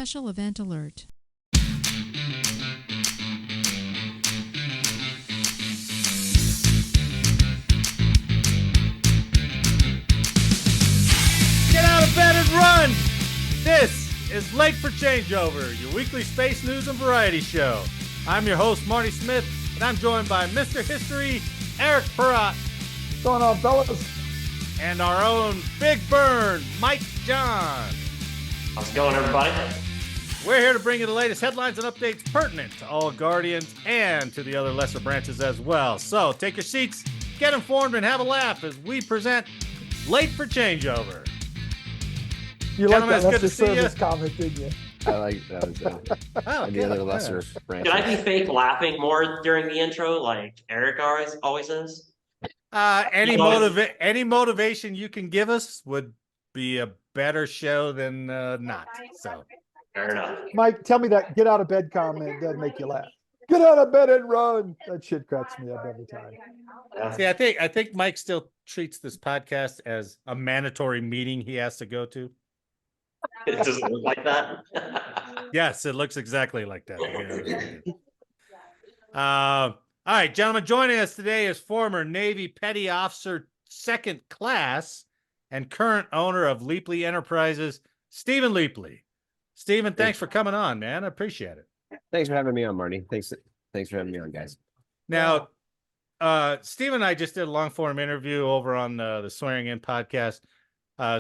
special event alert. Get out of bed and run! This is Late for Changeover, your weekly space news and variety show. I'm your host, Marty Smith, and I'm joined by Mr. History, Eric Perrott. What's going on, fellas? And our own Big Burn, Mike John. How's it going, everybody? We're here to bring you the latest headlines and updates pertinent to all Guardians and to the other lesser branches as well. So take your seats, get informed, and have a laugh as we present Late for Changeover. You like Gentlemen, that it's good lesser to see service you. comment, didn't you? I like that. Was, and the other lesser branches. Can I be fake laughing more during the intro, like Eric always is? Any Always- motivation you can give us would be a better show than not. So Fair enough. Mike, tell me that get out of bed comment doesn't make you laugh. Get out of bed and run. That shit cracks me up every time. Yeah. see, I think Mike still treats this podcast as a mandatory meeting he has to go to. It doesn't look like that. Yes, it looks exactly like that. All right, gentlemen, joining us today is former Navy Petty Officer Second Class and current owner of Leapley Enterprises, Stephen Leapley. Stephen, thanks for coming on, man. I appreciate it. Thanks for having me on, Marty. Thanks for having me on, guys. Now, Steve and I just did a long form interview over on the Swearing In podcast.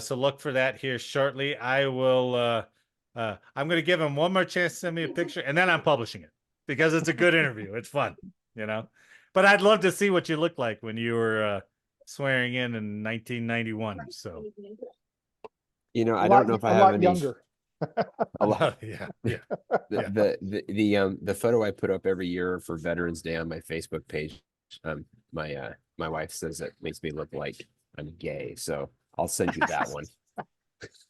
So look for that here shortly. I will, I'm going to give him one more chance to send me a picture and then I'm publishing it because it's a good interview. It's fun, you know, but I'd love to see what you looked like when you were swearing in 1991. So, You know, I don't know if I a have lot any. younger. A lot. yeah. The photo I put up every year for Veterans Day on my Facebook page. My wife says it makes me look like I'm gay, so I'll send you that one.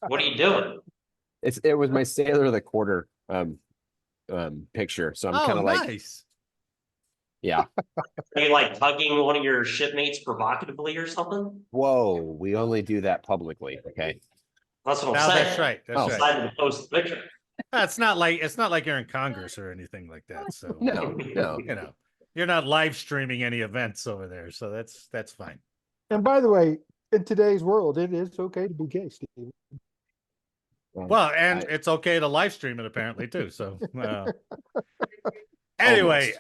What are you doing? It was my Sailor of the Quarter picture, so I'm kind of like, nice. yeah. Are you like hugging one of your shipmates provocatively or something? Whoa, we only do that publicly, okay? That's what No, I'm saying. that's right. That's Oh, right. Decided to post the picture. It's not like you're in Congress or anything like that. So No, you know, you're not live streaming any events over there. So that's fine. And by the way, in today's world, it is okay to be gay, Steve. Well, and it's okay to live stream it apparently too. So anyway,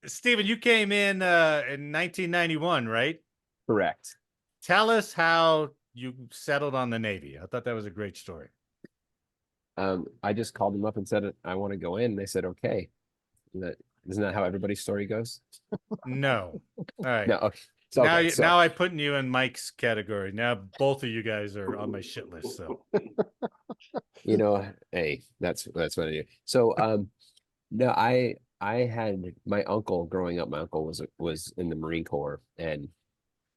Stephen, you came in 1991, right? correct. Tell us how you settled on the Navy. I thought that was a great story. I just called them up and said I want to go in. They said okay. Isn't that how everybody's story goes? No. All right. No. Okay. It's okay. Now I'm putting you in Mike's category. Now both of you guys are on my shit list. So You know, hey, that's what I do. So no, I had my uncle growing up. My uncle was in the Marine Corps, and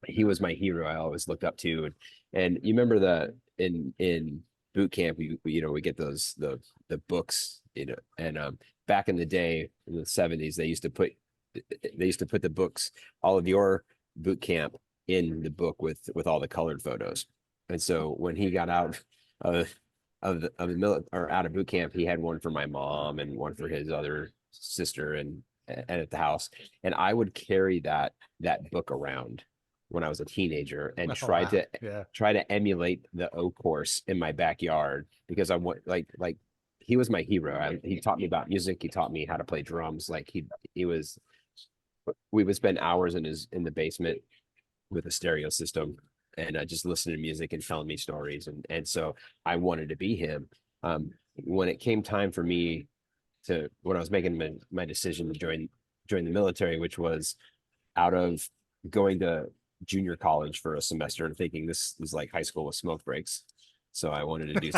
he was my hero. I always looked up to. And you remember in boot camp, we get those the books, and back in the day in the 70s, they used to put the books, all of your boot camp, in the book with all the colored photos. And so when he got out of the military or out of boot camp, he had one for my mom and one for his other sister and at the house. And I would carry that book around when I was a teenager and try to emulate the O course in my backyard because I want like he was my hero. He taught me about music. He taught me how to play drums. Like we would spend hours in the basement with a stereo system and just listening to music and telling me stories. And so I wanted to be him. When it came time for me when I was making my decision to join the military, which was out of going to junior college for a semester and thinking this was like high school with smoke breaks. So I wanted to do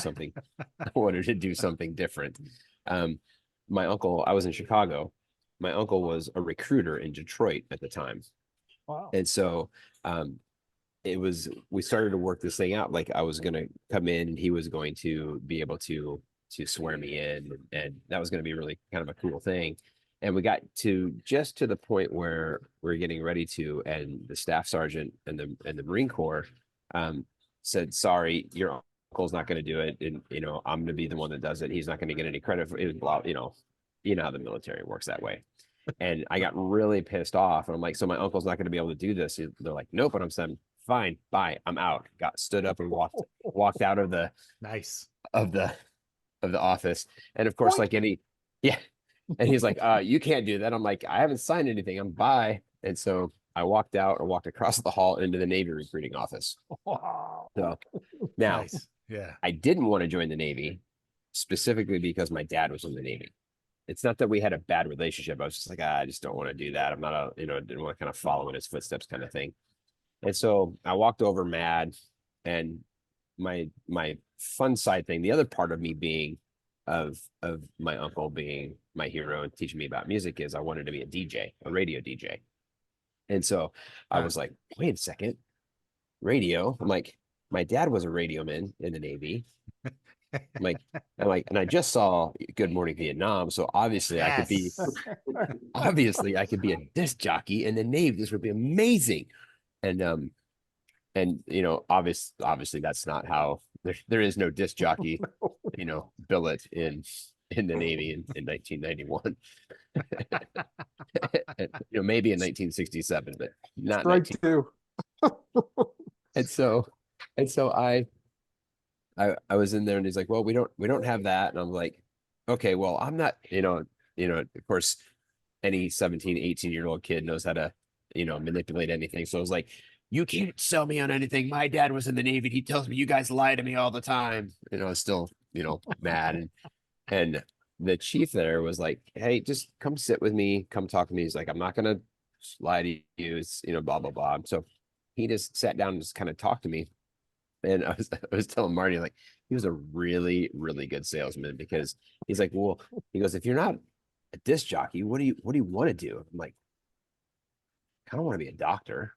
something, different. My uncle, I was in Chicago. My uncle was a recruiter in Detroit at the time. Wow. And so we started to work this thing out. Like I was going to come in and he was going to be able to swear me in. And that was going to be really kind of a cool thing. And we got just to the point where we're getting ready to, and the staff sergeant and the Marine Corps said, sorry, you're uncle's not going to do it, and I'm going to be the one that does it. He's not going to get any credit for it. Blah, you know how the military works that way. And I got really pissed off, and I'm like, so my uncle's not going to be able to do this. They're like, nope. And I'm saying, fine, bye, I'm out. Got stood up and walked out of the Nice. of the office, and of course, like any, yeah. And he's like, you can't do that. I'm like, I haven't signed anything. I'm bye. And so I walked out or walked across the hall into the Navy recruiting office. Wow. So now Nice. Yeah. I didn't want to join the Navy specifically because my dad was in the Navy. It's not that we had a bad relationship. I was just like, I just don't want to do that. I'm not didn't want to kind of follow in his footsteps kind of thing. And so I walked over mad, and my fun side thing, the other part of me being of my uncle being my hero and teaching me about music, is I wanted to be a DJ, a radio DJ. And so I was like, wait a second, radio. I'm like, my dad was a radio man in the Navy. And I just saw Good Morning Vietnam. So obviously I could be a disc jockey in the Navy. This would be amazing. And obviously that's not how there is no disc jockey, billet in the Navy in 1991. Maybe in 1967, but not Strike 19. two. And so I was in there, and he's like, well, we don't have that. And I'm like, okay, well, I'm not, of course, any 17, 18-year-old kid knows how to, manipulate anything. So I was like, you can't sell me on anything. My dad was in the Navy. He tells me you guys lie to me all the time. Still, mad. And the chief there was like, hey, just come sit with me. Come talk to me. He's like, I'm not going to lie to you. It's, blah, blah, blah. So he just sat down and just kind of talked to me. And I was telling Marty, like, he was a really, really good salesman, because he's like, well, he goes, if you're not a disc jockey, what do you want to do? I'm like, I kind of want to be a doctor.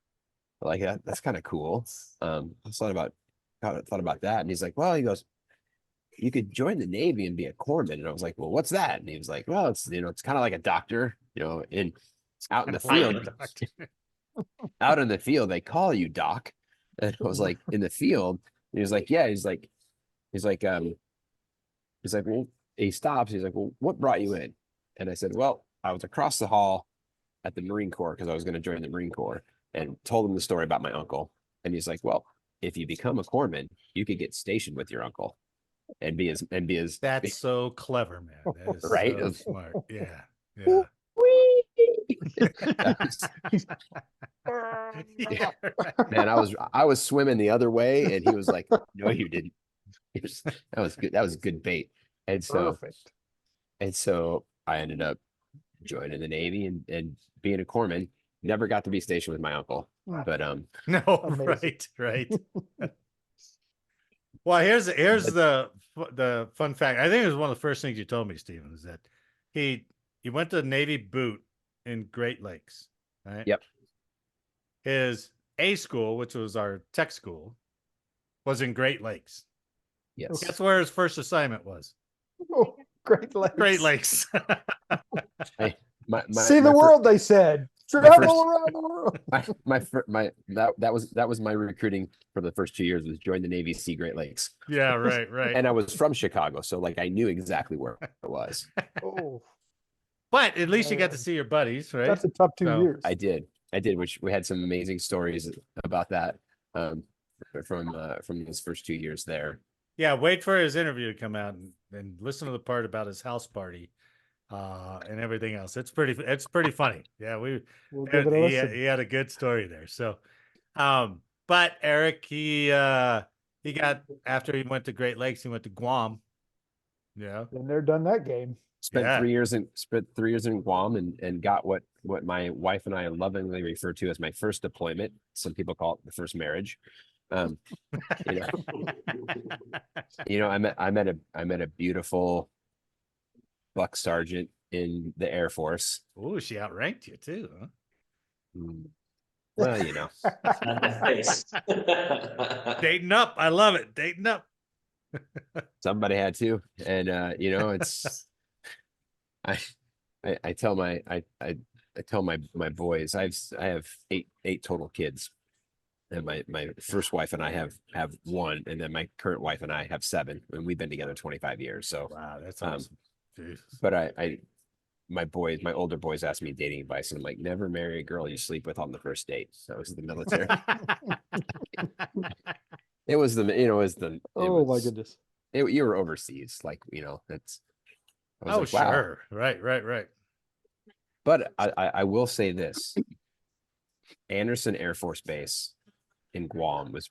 Like that's kind of cool. I thought about that. And he's like, well, he goes, you could join the Navy and be a corpsman. And I was like, well, what's that? And he was like, well, it's, it's kind of like a doctor, in out in the field. Out in the field, they call you doc. And I was like, in the field. And he was like, yeah. He's like, well, he stops. He's like, well, what brought you in? And I said, well, I was across the hall at the Marine Corps because I was going to join the Marine Corps, and told him the story about my uncle. And he's like, well, if you become a corpsman, you could get stationed with your uncle and be as That's so clever, man. That is right? so smart. Yeah. Yeah. Yeah, right. Man, I was swimming the other way, and he was like, no, you didn't. That was good. That was good bait. And so Perfect. I ended up joining the Navy and being a corpsman. Never got to be stationed with my uncle, but No, Amazing. right. Well, here's the fun fact. I think it was one of the first things you told me, Stephen, is that he went to Navy boot in Great Lakes, right? Yep. His A school, which was our tech school, was in Great Lakes. yes, That's where his first assignment was. Oh, Great Lakes. Great Lakes. hey, See the world, they said. Travel around the world. That was my recruiting for the first 2 years, was join the Navy, see Great Lakes. Yeah, right. And I was from Chicago, so like I knew exactly where it was. Oh, But at least you got to see your buddies, right? that's a tough 2 So, years. I did, which we had some amazing stories about that from his first 2 years there. Yeah, wait for his interview to come out and listen to the part about his house party and everything else. It's pretty funny. Yeah, We'll give it a listen. he had a good story there. So, but Eric, he got, after he went to Great Lakes, he went to Guam. Yeah, Been there, done that game. Spent Yeah. 3 years in Guam and got what my wife and I lovingly refer to as my first deployment. Some people call it the first marriage. I met a beautiful buck sergeant in the Air Force. Oh, she outranked you too, huh? Well, Nice. Dating up, I love it. Dating up. somebody had to, and it's I tell my boys, I have eight total kids, And my first wife and I have 1, and then my current wife and I have 7, and we've been together 25 years. So, Wow, that's um, awesome. Jesus. but my older boys asked me dating advice, and I'm like, never marry a girl you sleep with on the first date. So it was the military. It was the, it was the, Oh my goodness. you were overseas. Like, that's, I was Oh, like, wow. sure. Right. But I will say this, Anderson Air Force Base in Guam was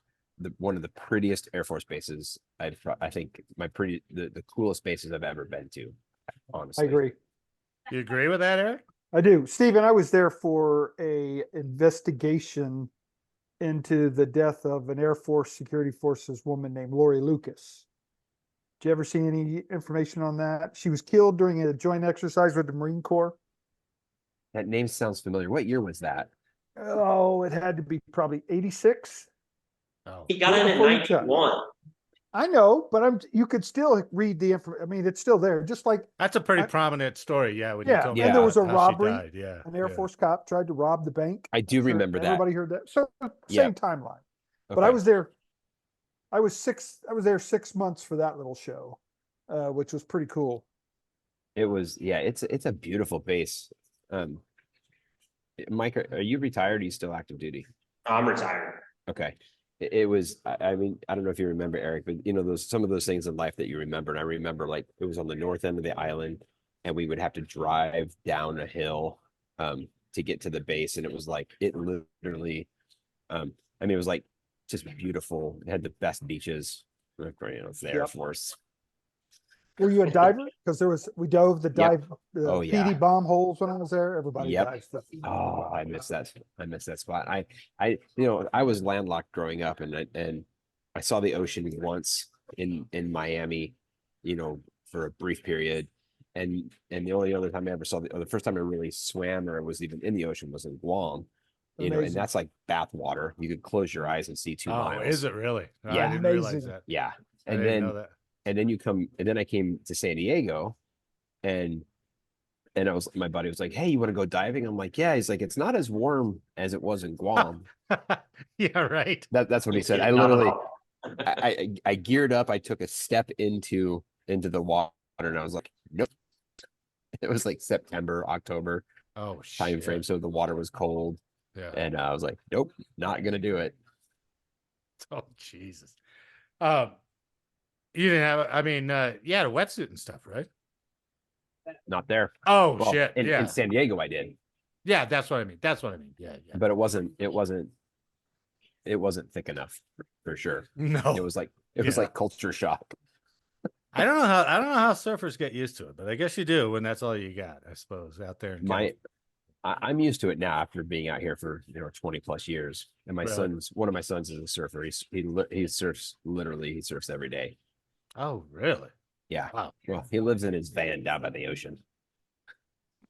one of the prettiest Air Force bases. I think the coolest bases I've ever been to, honestly. I agree. You agree with that, Eric? I do. Stephen, I was there for a investigation into the death of an Air Force Security Forces woman named Lori Lucas. Did you ever see any information on that? She was killed during a joint exercise with the Marine Corps. That name sounds familiar. What year was that? Oh, it had to be probably 86. Oh, He got in Before you 91. I know, but you could still read the information. I mean, it's still there. Just like, that's a pretty prominent story. Yeah. When you yeah, told me and there Yeah. was a how she robbery. died. Yeah. An Air yeah. Force cop tried to rob the bank. I do remember that. Everybody heard that. So Yeah. same timeline. But I Okay. was there. I was there 6 months for that little show, which was pretty cool. It was, yeah, it's a beautiful base. Mike, are you retired? Are you still active duty? I'm retired. Okay. It was, I mean, I don't know if you remember, Eric, but some of those things in life that you remember. And I remember, like, it was on the north end of the island, and we would have to drive down a hill to get to the base. And it was like, it literally, I mean, it was like just beautiful. It had the best beaches. It's the Air Yep. Force. Were you a diver? Because we dove the dive, the Oh, yeah. PD bomb holes when I was there. Everybody Yep. dives. Oh, I miss that. I miss that spot. I was landlocked growing up, and I saw the ocean once in Miami, for a brief period, and the only other time I ever saw the first time I really swam or was even in the ocean was in Guam, and Amazing. that's like bath water. You could close your eyes and see 2 Oh, miles. is it really? No, Yeah. I didn't realize Amazing. that. Yeah, I and didn't then know that. I came to San Diego, and my buddy was like, "Hey, you want to go diving?" I'm like, "Yeah." He's like, "It's not as warm as it was in Guam." Yeah, right. That's what he said. I Not at literally, all. I geared up. I took a step into the water, and I was like, "Nope." It was like September, October Oh, time shit. frame, so the water was cold, Yeah. and I was like, "Nope, not gonna do it." Oh, Jesus. You didn't have, I mean, you had a wetsuit and stuff, right? Not there. Oh, Well, shit. in Yeah. San Diego, I did, Yeah, that's what I mean. That's what I mean. Yeah. but it wasn't thick enough for sure. No. It was like Yeah. like culture shock. I don't know how surfers get used to it, but I guess you do when that's all you got, I suppose, out there in I'm used to it now after being out here for 20 plus years. And Really? one of my sons is a surfer. He surfs every day. Oh, really? Yeah. Wow. Well, he lives in his van down by the ocean.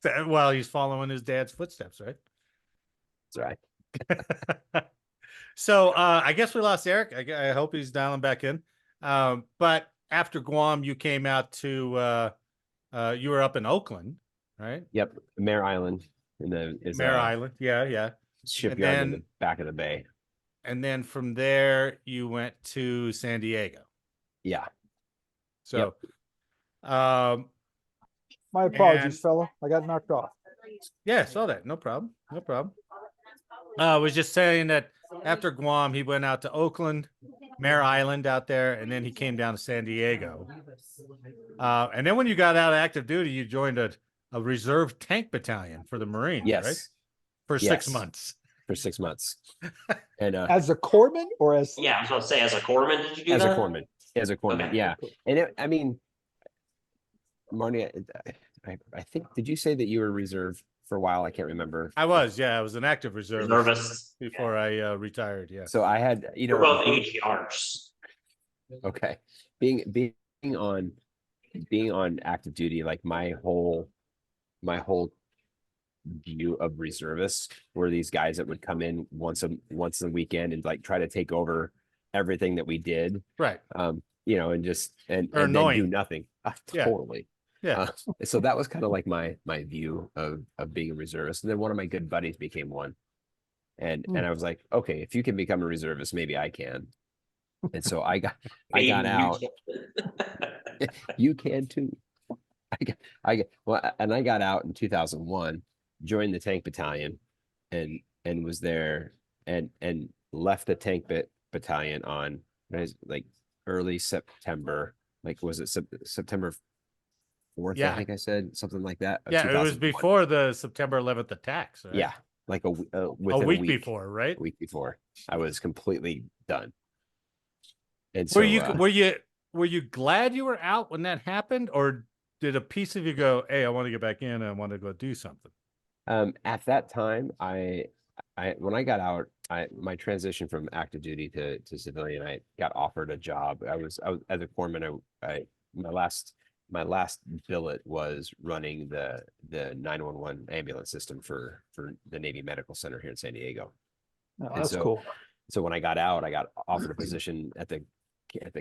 Well, he's following his dad's footsteps, right? That's right. So I guess we lost Eric. I hope he's dialing back in. But after Guam, you came out to you were up in Oakland, right? Yep. Mare Island is Mare a Island. Yeah. shipyard in then- the back of the bay. And then from there you went to San Diego. Yeah. So My apologies, And- fella. I got knocked off. yeah, I saw that. No problem. I was just saying that after Guam, he went out to Oakland, Mare Island out there, and then he came down to San Diego. And then when you got out of active duty, you joined a reserve tank battalion for the Marines, Yes. right? For Yes. 6 months. For 6 months. And As a corpsman or as Yeah, I was about to say, as a corpsman, did you do as that? a corpsman. As a corpsman, Okay. yeah. And I mean, Marty, I think, did you say that you were reserve for a while? I can't remember. I was an active reservist Reservist. before I retired. Yeah. So I had, We're both AGRs. okay, being on active duty, like my whole view of reservists were these guys that would come in once a weekend and like try to take over everything that we did, Right. and just and Or then do annoying. nothing. Yeah. Totally. Yeah. So that was kind of like my view of being a reservist. And then one of my good buddies became one. And Mm. I was like, okay, if you can become a reservist, maybe I can. And so I got Maybe you out. You can too. And I got out in 2001, joined the tank battalion, and was there and left the tank battalion on like early September. Like was it September 4th? I Yeah. think I said something like that of Yeah, it was 2001. before the September 11th attacks, right? Yeah, like A within week before, a right? week before, I was completely done. And Were so you were you glad you were out when that happened, or did a piece of you go, "Hey, I want to get back in and I want to go do something"? at that time, I when I got out, my transition from active duty to civilian, I got offered a job. I was as a corpsman. I my last billet was running the 911 ambulance system for the Navy Medical Center here in San Diego. Oh, And that's so cool. so when I got out, I got offered a position at the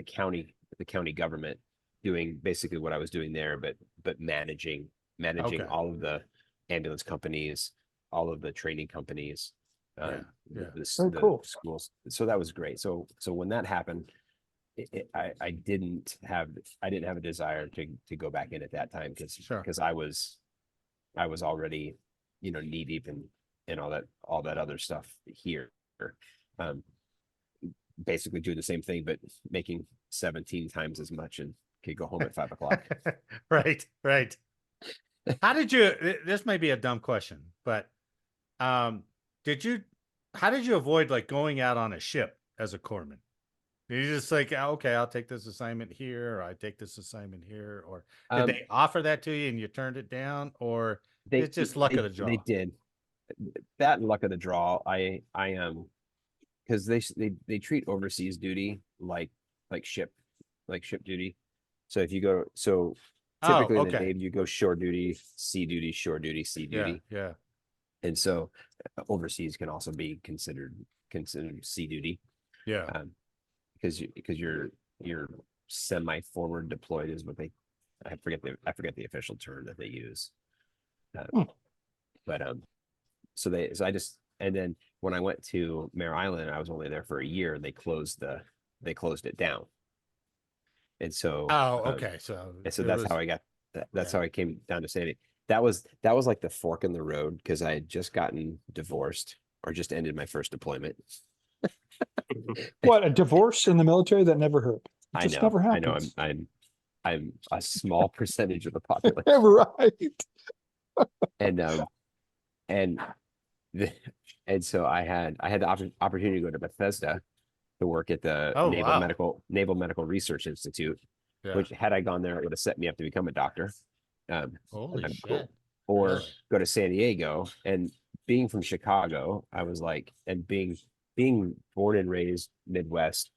county government, doing basically what I was doing there, but managing Okay. all of the ambulance companies, all of the training companies, Yeah, yeah. Very the cool. schools. So that was great. So when that happened, I didn't have a desire to go back in at that time Sure. because I was already, knee deep in all that other stuff here. Um, basically do the same thing, but making 17 times as much and could go home at 5 o'clock. Right, right. How did you? This may be a dumb question, but did you? How did you avoid like going out on a ship as a corpsman? Did you just like, okay, I'll take this assignment here, or I take this assignment here, or did Um, they offer that to you and you turned it down, or they it's just luck of the draw? they did that and luck of the draw. I am because they treat overseas duty like ship duty. So if you go, so Oh, typically in the okay. Navy you go shore duty, sea duty, shore duty, sea Yeah, duty, yeah, and so overseas can also be considered sea duty, yeah. because you're semi forward deployed is what they I forget the official term that they use. Hmm. But so I just, and then when I went to Mare Island, I was only there for a year, and they closed it down. And so Oh, okay. So that's how I got that's yeah. how I came down to Sandy. That was like the fork in the road, because I had just gotten divorced or just ended my first deployment. What, a divorce in the military? That never hurt. It just never I know happens. I'm a small percentage of the population. Right. And and and so I had the opportunity to go to Bethesda to work at the Oh, wow. Naval Medical Research Institute, Yeah. which had I gone there, it would have set me up to become a doctor. Holy I'm shit. or Really? go to San Diego. And being from Chicago, I was like, and being born and raised Midwest,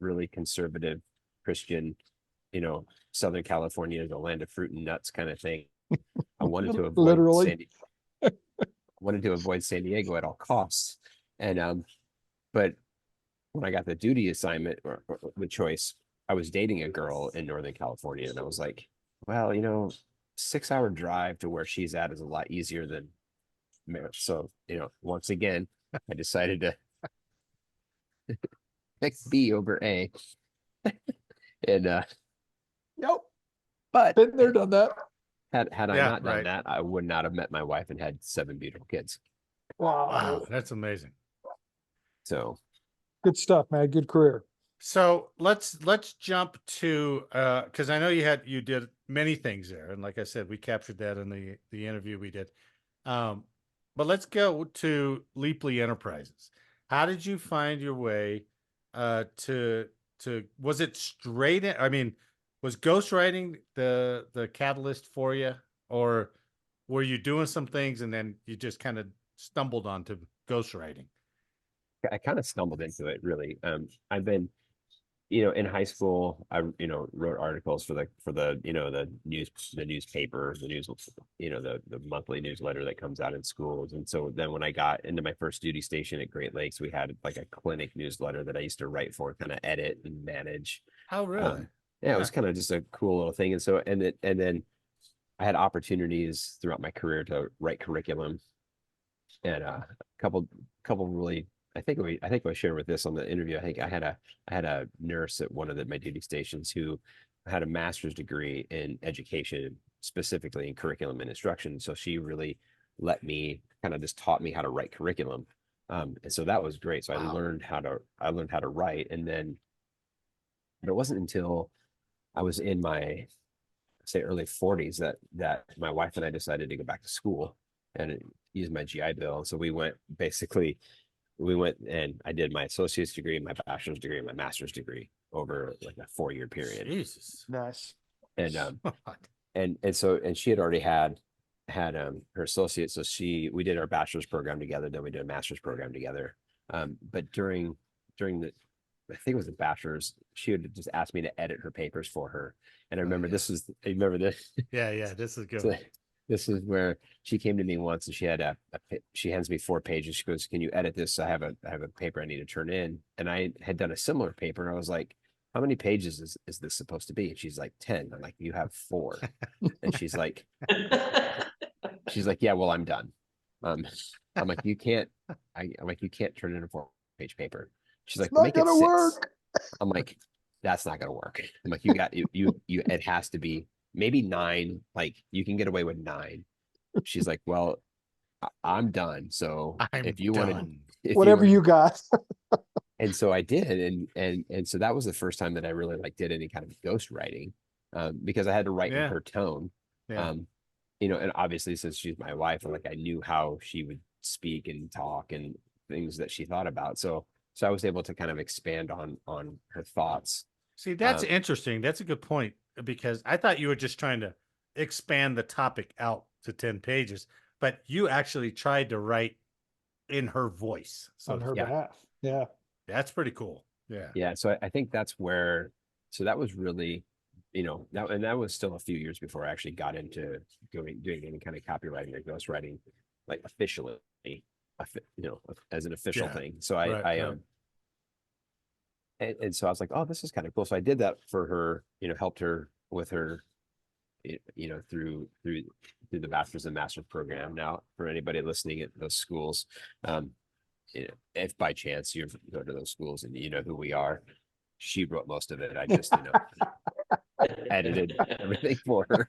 really conservative Christian, Southern California is a land of fruit and nuts kind of thing. I wanted to avoid Literally. San Diego at all costs. And but when I got the duty assignment or the choice, I was dating a girl in Northern California, and I was like, well, 6-hour drive to where she's at is a lot easier than so, once again, I decided to pick B over A. And Yep. but Been there, done that. had I Yeah, not done right. that, I would not have met my wife and had 7 beautiful kids. Wow, Wow. that's amazing. So Good stuff, man. Good career. So let's jump to because I know you did many things there, and like I said, we captured that in the interview we did. But let's go to Leapley Enterprises. How did you find your way to was it straight in, I mean, was ghostwriting the catalyst for you, or were you doing some things and then you just kind of stumbled onto ghostwriting? I kind of stumbled into it, really. I've been, in high school, I, wrote articles for the newspaper, the monthly newsletter that comes out in schools. And so then when I got into my first duty station at Great Lakes, we had like a clinic newsletter that I used to write for, kind of edit and manage. Oh, really? Yeah, it was kind of just a cool little thing. And so, and then I had opportunities throughout my career to write curriculum. and a couple really, I think I shared with this on the interview. I think I had a nurse at one of my duty stations who had a master's degree in education, specifically in curriculum and instruction. So she really let me kind of just taught me how to write curriculum. And so that was great. So Wow. I learned how to write. And then but it wasn't until I was in my say early 40s that my wife and I decided to go back to school and use my GI Bill. So we went and I did my associate's degree, my bachelor's degree, and my master's degree over like a 4-year period. Jesus. Nice. And and she had already had her associate. So we did our bachelor's program together, then we did a master's program together. But during the I think it was the bachelor's, she would just ask me to edit her papers for her. And I remember I remember this. Yeah, this is good. So this is where she came to me once and she had she hands me 4 pages. She goes, "Can you edit this? I have a paper I need to turn in." And I had done a similar paper. I was like, "How many pages is this supposed to be?" And she's like, 10. I'm like, "You have 4." And she's like, "Yeah, well, I'm done." I'm like, "You can't." I'm like, "You can't turn in a 4-page paper." She's like, It's not "Make it gonna 6." work. I'm like, "That's not gonna work." I'm like, you it has to be maybe 9. Like you can get away with 9. She's like, "Well, I'm done. So I'm if you want done. to, Whatever you got. and so I did, and so that was the first time that I really like did any kind of ghost writing, because I had to write in Yeah. her tone, Yeah. and obviously since she's my wife, and like I knew how she would speak and talk and things that she thought about, so I was able to kind of expand on her thoughts. See, that's interesting. That's a good point because I thought you were just trying to expand the topic out to 10 pages, but you actually tried to write in her voice. So On her yeah. behalf. Yeah. that's pretty cool. Yeah. Yeah, so I think that's where, so that was really, that was still a few years before I actually got into doing any kind of copywriting or ghostwriting, like officially, as an official Yeah. thing. So Right. and so I was like, "Oh, this is kind of cool." So I did that for her, helped her with her, through the bachelor's and master's program. Now, for anybody listening at those schools, if by chance you go to those schools and you know who we are, she wrote most of it. I just, edited everything for her.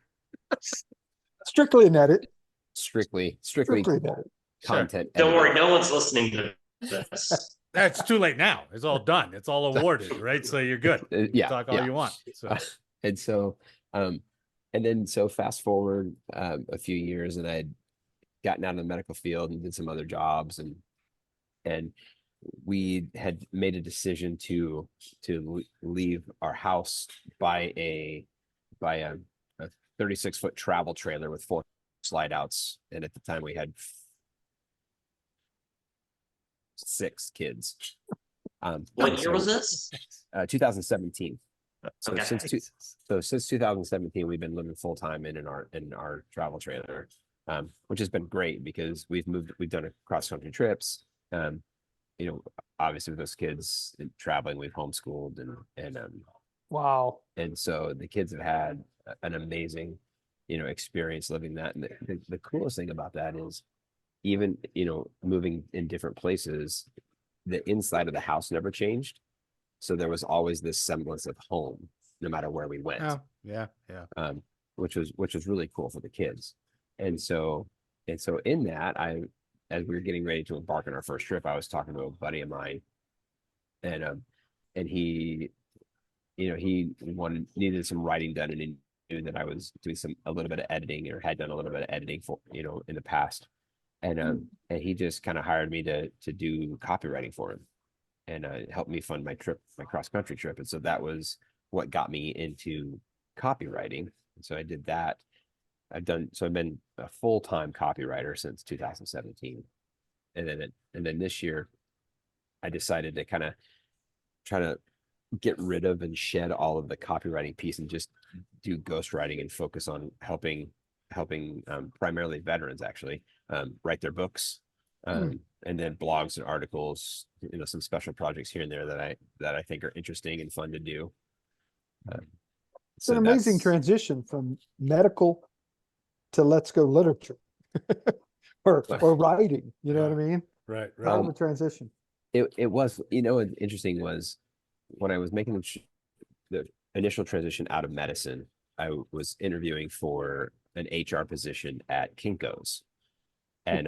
Strictly an edit. Strictly Strictly an edit. content. Don't worry, editing. no one's listening to this. That's too late now. It's all done. It's all awarded, right? So you're good. You can Yeah, talk all yeah. you want. So And so, and then so fast forward a few years, and I'd gotten out of the medical field and did some other jobs, and we had made a decision to leave our house by a 36-foot travel trailer with 4 slide outs, and at the time we had 6 kids. What year was this? 2017. So Okay. since 2017, we've been living full time in our travel trailer, which has been great because we've done cross country trips. Obviously with those kids traveling, we've homeschooled and Wow. and so the kids have had an amazing, experience living that. And the coolest thing about that is even, moving in different places, the inside of the house never changed. So there was always this semblance of home, no matter where we went. oh, yeah. Which was really cool for the kids. And so in that, as we were getting ready to embark on our first trip, I was talking to a buddy of mine, and he, he needed some writing done, and he knew that I was doing a little bit of editing, or had done a little bit of editing for, in the past. And he just kind of hired me to do copywriting for him, and helped me fund my cross country trip. And so that was what got me into copywriting. And so I did that. I've been a full-time copywriter since 2017. And then this year I decided to kind of try to get rid of and shed all of the copywriting piece and just do ghostwriting and focus on helping primarily veterans actually write their books, and then blogs and articles, some special projects here and there that I think are interesting and fun to do. It's an amazing transition from medical to let's go literature. or writing. You know what I mean? Right, Hell right. of a transition. It was, you know, what interesting was when I was making the initial transition out of medicine, I was interviewing for an HR position at Kinko's. And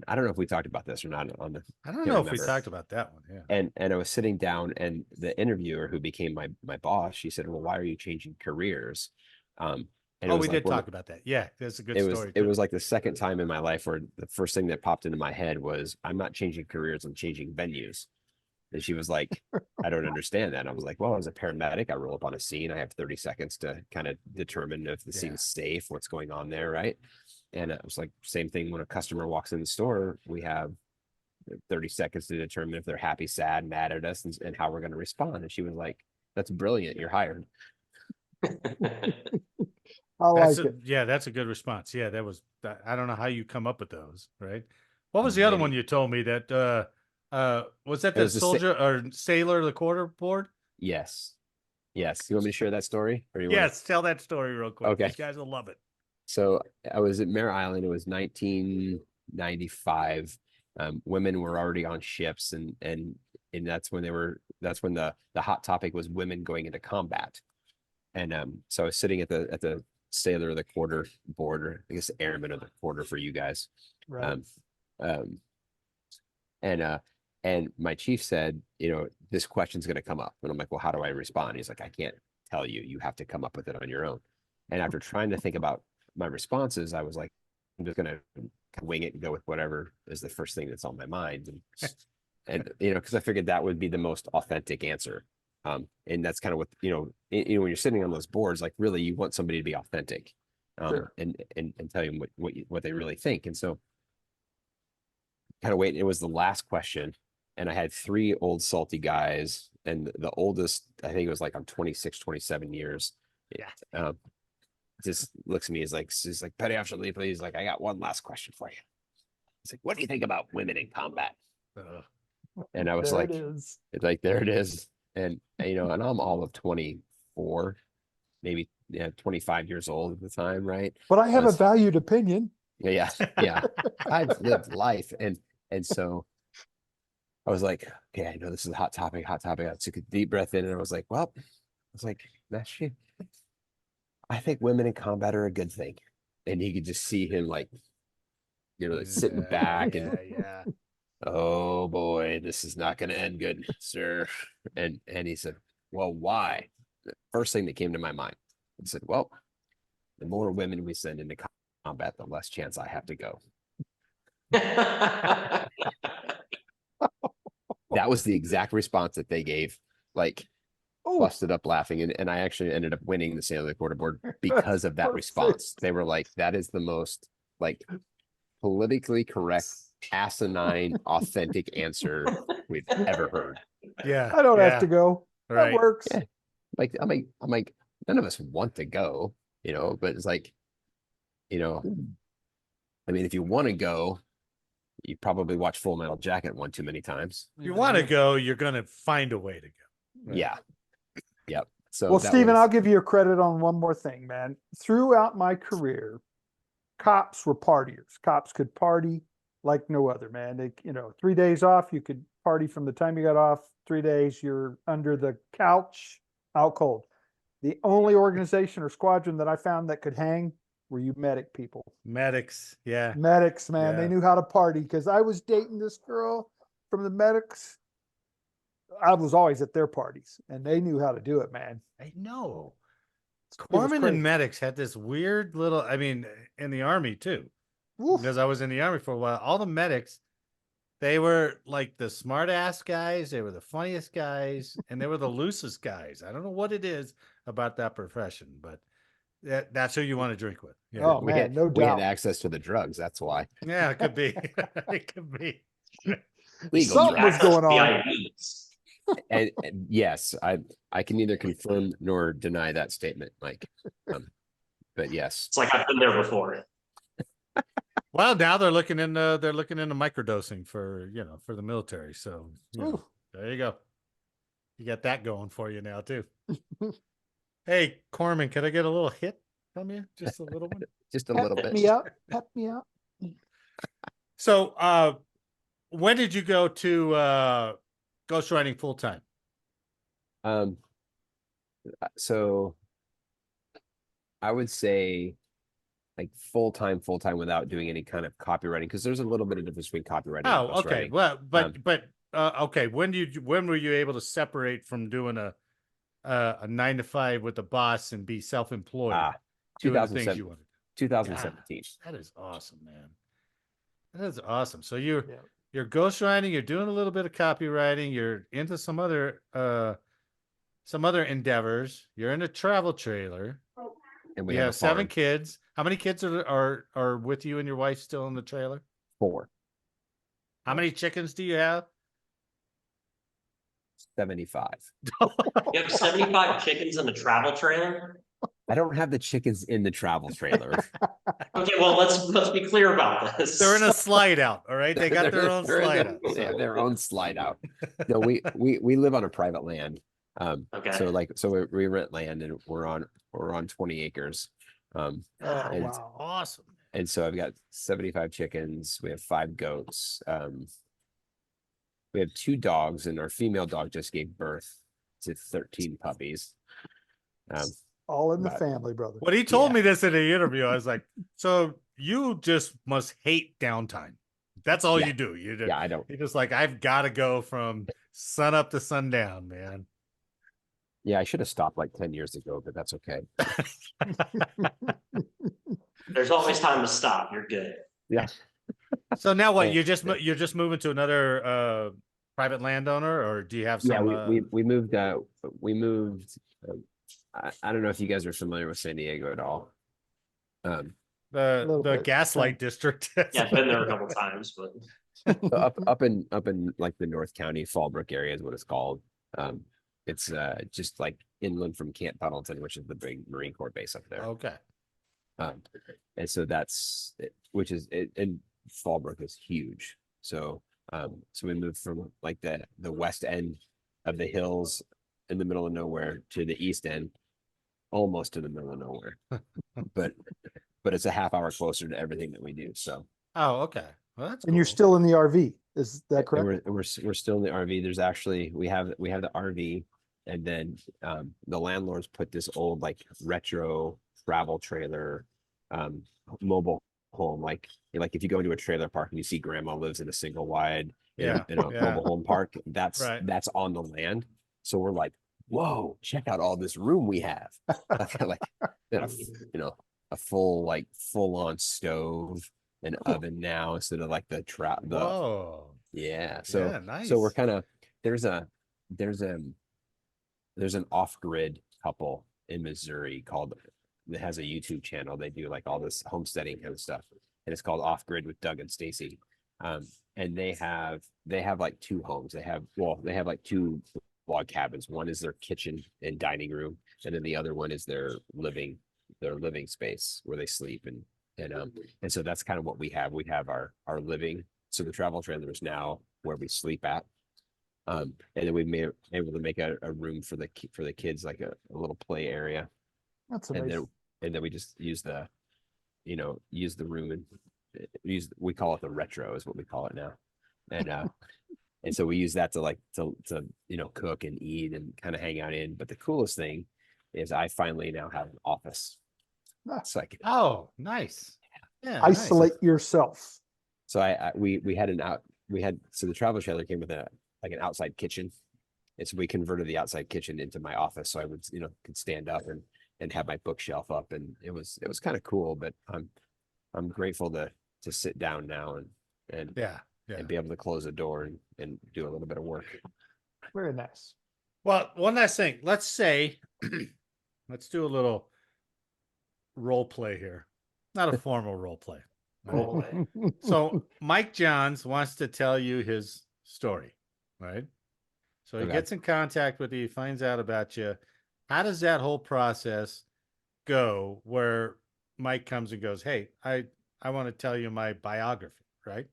I don't know if we talked about this or not on the, I don't can't know if we remember. talked about that one. Yeah. And I was sitting down, and the interviewer who became my boss, she said, "Well, why are you changing careers?" And it Oh, was we like did one talk about that. Yeah, that's a good it story it too. was like the second time in my life where the first thing that popped into my head was, I'm not changing careers, I'm changing venues. And she was like, I don't understand that. And I was like, well, as a paramedic, I roll up on a scene. I have 30 seconds to kind of determine if the scene's safe, what's going on there, right? And it was like same thing when a customer walks in the store, we have 30 seconds to determine if they're happy, sad, mad at us, and how we're going to respond. And she was like, that's brilliant. You're hired. I like That's it. yeah, that's a good response. Yeah, that was. I don't know how you come up with those, right? What was the other Maybe. one you told me that? Was that It the was soldier or sailor, the quarter board? Yes. Yes. You want me to share that story? Or you want Yes, tell that story real quick. Okay. These guys will love it. So I was at Mare Island. It was 1995. Women were already on ships, and that's when the hot topic was women going into combat. And so I was sitting at the sailor of the quarter board, or I guess airman of the quarter for you guys. Right. Um, and my chief said, you know, this question's going to come up. And I'm like, well, how do I respond? He's like, I can't tell you. You have to come up with it on your own. And after trying to think about my responses, I was like, I'm just going to wing it and go with whatever is the first thing that's on my mind. And you know, because I figured that would be the most authentic answer. And that's kind of what, you know, when you're sitting on those boards, like really you want somebody to be authentic, Sure. and tell you what they really think. And so kind of wait. It was the last question, and I had three old salty guys, and the oldest, I think it was like, I'm 26, 27 years. Yeah. Just looks at me, he's like, Petty Officer Leapley, he's like, I got one last question for you. He's like, what do you think about women in combat? And I was There like, it is. it's like, there it is. And you know, and I'm all of 24, maybe 25 years old at the time, right? But I have a was- valued opinion. Yeah, yeah. I've lived life. And so I was like, okay, I know this is a hot topic. I took a deep breath in, and I was like, well, Master, I think women in combat are a good thing. And you could just see him like, you know, like sitting back and, yeah. oh boy, this is not going to end good, sir. And he said, well, why? The first thing that came to my mind, I said, well, the more women we send into combat, the less chance I have to go. That was the exact response that they gave. Like, Oh, busted up laughing, and I actually ended up winning the Sailor Quarter Board because of that perfect. response. They were like, that is the most like politically correct, asinine, authentic answer we've ever heard. Yeah. I don't yeah. have to go. Right. That works. Yeah. Like I'm like, none of us want to go, you know, but it's like, you know, I mean, if you want to go, you probably watch Full Metal Jacket one too many times. You want to go, you're going to find a way to go. Right. Yeah. Yep. So Well, that Stephen, was- I'll give you credit on one more thing, man. Throughout my career, cops were partiers. Cops could party like no other, man. They, 3 days off, you could party from the time you got off. 3 days, you're under the couch, out cold. The only organization or squadron that I found that could hang were you medic people. Medics. Yeah. Medics, man. They Yeah. knew how to party because I was dating this girl from the medics. I was always at their parties and they knew how to do it, man. I know. It was Corpsmen crazy. and medics had this weird little, I mean, in the army too, Oof. because I was in the army for a while. All the medics, they were like the smart ass guys. They were the funniest guys and they were the loosest guys. I don't know what it is about that profession, but that's who you want to drink with. Yeah. Oh, man, no we had doubt. access to the drugs. That's why. Yeah, it could be. It could be. Legal Something was drugs. going on. VIPs. And yes, I can neither confirm nor deny that statement, Mike. But yes, It's like I've been there before. Well, now they're looking into microdosing for the military. So Ooh. there you go. You got that going for you now too. Hey, Corman, can I get a little hit from you? Just a little one. just a little Pep bit. me up. Pep me up. So, when did you go to ghostwriting full time? Um, so I would say like full time without doing any kind of copywriting, because there's a little bit of difference between copywriting and Oh, okay. ghostwriting. Well, Um, but okay. When were you able to separate from doing a 9 to 5 with the boss and be self-employed, doing the things 2007, you wanted? Yeah, 2017. that is awesome, man. That is awesome. So you're Yeah. you're ghostwriting, you're doing a little bit of copywriting, you're into some other endeavors. You're in a travel trailer. And we You have a have 7 farm. kids. How many kids are with you and your wife still in the trailer? 4. How many chickens do you have? 75. You have 75 chickens in a travel trailer? I don't have the chickens in the travel trailer. Okay, well, let's be clear about this. They're in a slide out, all right? They got their own They're in slide their- out. They have So. their own slide out. No, we live on a private land. Okay. So we rent land, and we're on 20 acres. Oh, and, that's awesome. and so I've got 75 chickens. We have 5 goats. We have 2 dogs, and our female dog just gave birth to 13 puppies. All in the But- family, brother. When he told Yeah. me this in the interview, I was like, so you just must hate downtime. That's all Yeah. you do. You just, Yeah, I don't. You're just like, I've got to go from sun up to sundown, man. Yeah, I should have stopped like 10 years ago, but that's okay. There's always time to stop. You're good. Yeah. So now what? Yeah. You're just moving to another private landowner, or do you have some? Yeah, we moved. We moved. I don't know if you guys are familiar with San Diego at all. little The bit. Gaslight District. Yeah, I've been there a couple times, but So up in like the North County Fallbrook area is what it's called. It's just like inland from Camp Pendleton, which is the big Marine Corps base up there. Okay. And so that's which is it, and Fallbrook is huge. So so we moved from like the west end of the hills in the middle of nowhere to the east end, almost to the middle of nowhere. but it's a half hour closer to everything that we do. So Oh, okay. Well, that's And you're cool. still in the RV. Is that and correct? we're still in the RV. There's actually we have the RV, and then the landlords put this old like retro travel trailer mobile home, like if you go into a trailer park and you see grandma lives in a single wide Yeah, in a yeah. mobile home park, that's Right. that's on the land. So we're like, whoa, check out all this room we have. Like a full on stove and oven now instead of like the Whoa. yeah. So Yeah, nice. so we're kind of there's an off-grid couple in Missouri that has a YouTube channel. They do like all this homesteading kind of stuff, and it's called Off Grid with Doug and Stacy. And they have like 2 homes. They have like 2 log cabins. One is their kitchen and dining room, and then the other one is their living space where they sleep and so that's kind of what we have. We have our living. So the travel trailer is now where we sleep at. And then we may able to make a room for the kids, like a little play area. That's And amazing. then we just use the room and we call it the retro is what we call it now. And so we use that to cook and eat and kind of hang out in. But the coolest thing is I finally now have an office. It's like Oh, nice. Yeah. nice. Isolate yourself. so we had so the travel trailer came with an outside kitchen. And so we converted the outside kitchen into my office. So I would, could stand up and have my bookshelf up, and it was kind of cool, but I'm grateful to sit down now and Yeah. be able to close the door and do a little bit of work. Very nice. Well, one last thing. Let's say, let's do a little role play here. Not a formal role play. Role play. So Mike Johns wants to tell you his story, right? So he Okay. gets in contact with you, finds out about you. How does that whole process go where Mike comes and goes, hey, I want to tell you my biography, right?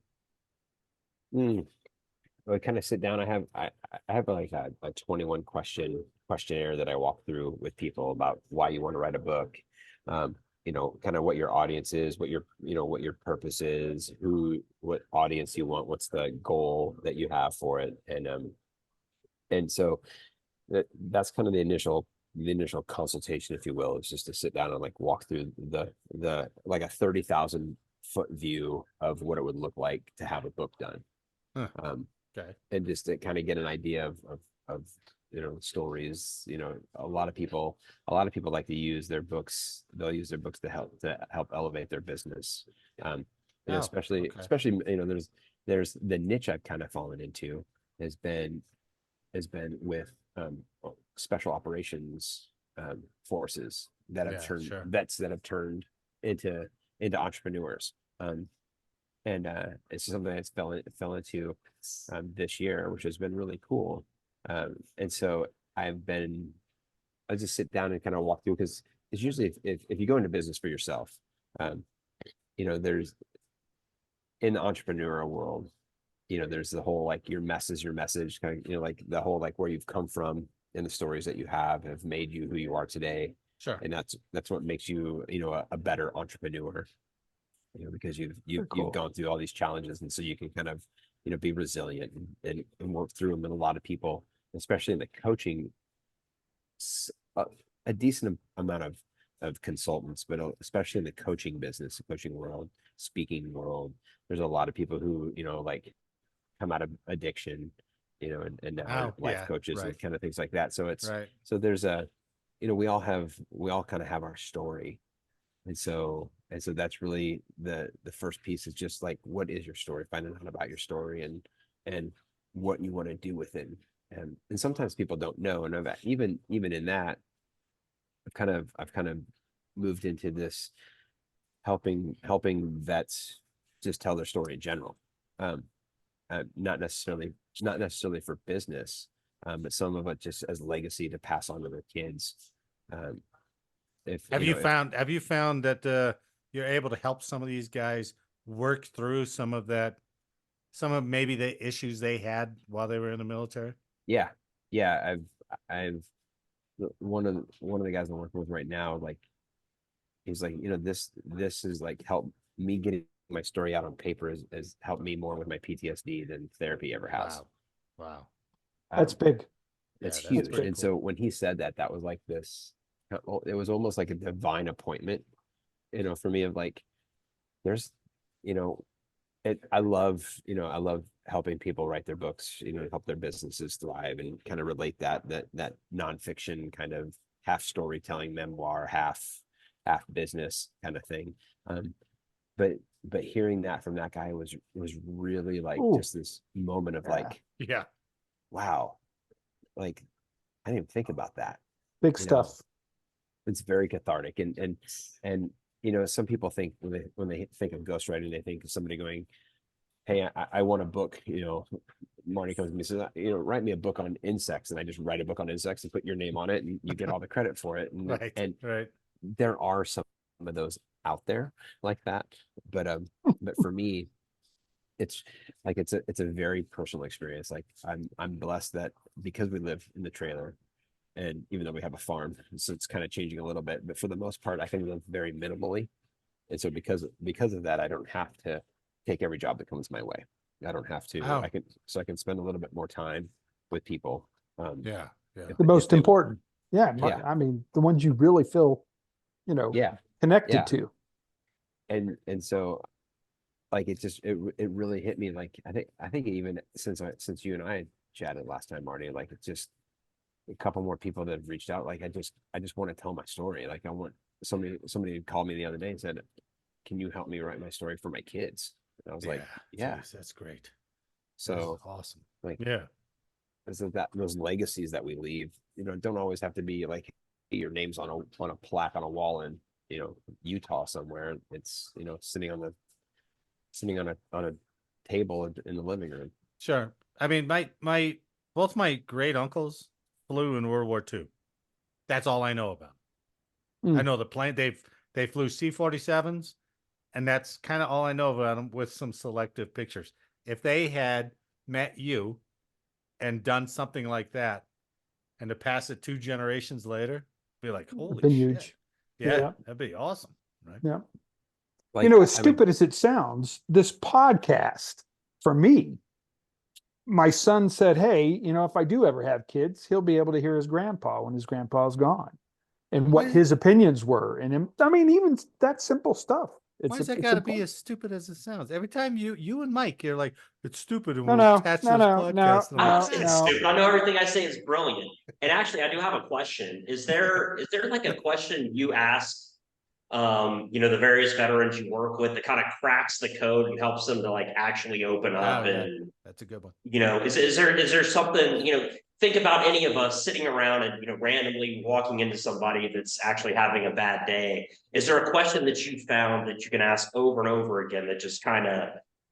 I kind of sit down. I have like a 21 questionnaire that I walk through with people about why you want to write a book. kind of what your audience is, what what your purpose is, what audience you want, what's the goal that you have for it. And so that's kind of the initial consultation, if you will. It's just to sit down and like walk through the like a 30,000-foot view of what it would look like to have a book done. Huh. Okay. And just to kind of get an idea of stories. A lot of people like to use their books. They'll use their books to help elevate their business. Especially there's the niche I've kind of fallen into has been with special operations forces that have turned vets that have turned into entrepreneurs. It's something that's fell into this year, which has been really cool. And so I just sit down and kind of walk through, because it's usually if you go into business for yourself, there's in the entrepreneurial world, there's the whole like your message kind of, like the whole like where you've come from and the stories that you have made you who you are today. Sure. And that's what makes you, a better entrepreneur, because you've gone through all these challenges, and so you can kind of, be resilient and work through them. And a lot of people, especially in the coaching, a decent amount of consultants, but especially in the coaching business, the coaching world, speaking world, there's a lot of people who, like come out of addiction, and now life coaches and kind of things like that. So it's so there's we all kind of have our story. And so that's really the first piece is just like, what is your story? Finding out about your story and what you want to do with it. And sometimes people don't know. And even in that, I've kind of moved into this helping vets just tell their story in general. Not necessarily for business, but some of it just as legacy to pass on to their kids. Have you found that you're able to help some of these guys work through some of maybe the issues they had while they were in the military? Yeah. I've one of the guys I'm working with right now, like he's like, this is like help me getting my story out on paper has helped me more with my PTSD than therapy ever has. Wow. That's big. That's that's huge. pretty And cool. so when he said that was like this, it was almost like a divine appointment, for me, of like, there's, I love helping people write their books, help their businesses thrive, and kind of relate that nonfiction kind of half storytelling memoir, half business kind of thing. But hearing that from that guy was really like just this moment of like, wow, like I didn't even think about that. Big stuff. It's very cathartic. And some people think when they think of ghostwriting, they think of somebody going, hey, I want a book. Marty comes to me and says, write me a book on insects, and I just write a book on insects and put your name on it, and you get all the credit for it. And there are some of those out there like that, but for me, it's like it's a very personal experience. Like I'm blessed that because we live in the trailer, and even though we have a farm, so it's kind of changing a little bit, but for the most part, I can live very minimally. And so because of that, I don't have to take every job that comes my way. I don't have to. I can spend a little bit more time with people. The most important. I mean, the ones you really feel, connected to. And so, like, it really hit me. Like, I think even since you and I chatted last time, Marty, like, it's just a couple more people that have reached out. Like, I just want to tell my story. Like, I want somebody called me the other day and said, can you help me write my story for my kids? And I was like, geez, that's great. So that's awesome. Like, so that those legacies that we leave, don't always have to be like your name's on a plaque on a wall in, Utah somewhere. It's, sitting on a table in the living room. Sure. I mean, both my great uncles flew in World War II. That's all I know about. I know the plane. They flew C-47s, and that's kind of all I know about them, with some selective pictures. If they had met you and done something like that, and to pass it 2 generations later, be like, holy shit. Huge. Yeah, that'd be awesome. right? Yeah. Like, You know, as I mean, stupid as it sounds, this podcast for me, my son said, hey, you know, if I do ever have kids, he'll be able to hear his grandpa when his grandpa's gone and what Why- his opinions were. And I mean, even that simple stuff. Why It's does that it's got to be important. as stupid as it sounds? Every time you and Mike, you're like, it's stupid, and No, we'll no, attach no, to this no, no, podcast. And I'm I like, don't no, say it's no. stupid. I know everything I say is brilliant. And actually, I do have a question. Is there like a question you ask, the various veterans you work with that kind of cracks the code and helps them to like actually open up oh yeah, and that's a good one. is there something, think about any of us sitting around and, randomly walking into somebody that's actually having a bad day. Is there a question that you found that you can ask over and over again that just kind of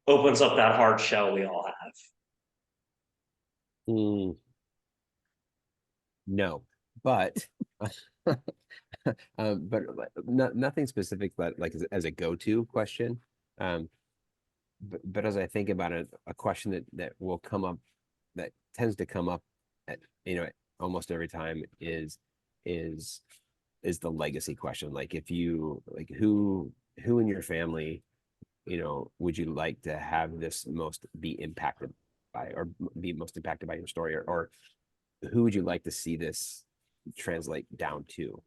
opens up that hard shell we all have? no, but but nothing specific, but like as a go-to question. But as I think about it, a question that will come up, that tends to come up at, almost every time is the legacy question. Like, if you like, who in your family, would you like to have this most be impacted by, or be most impacted by your story, or who would you like to see this translate down to?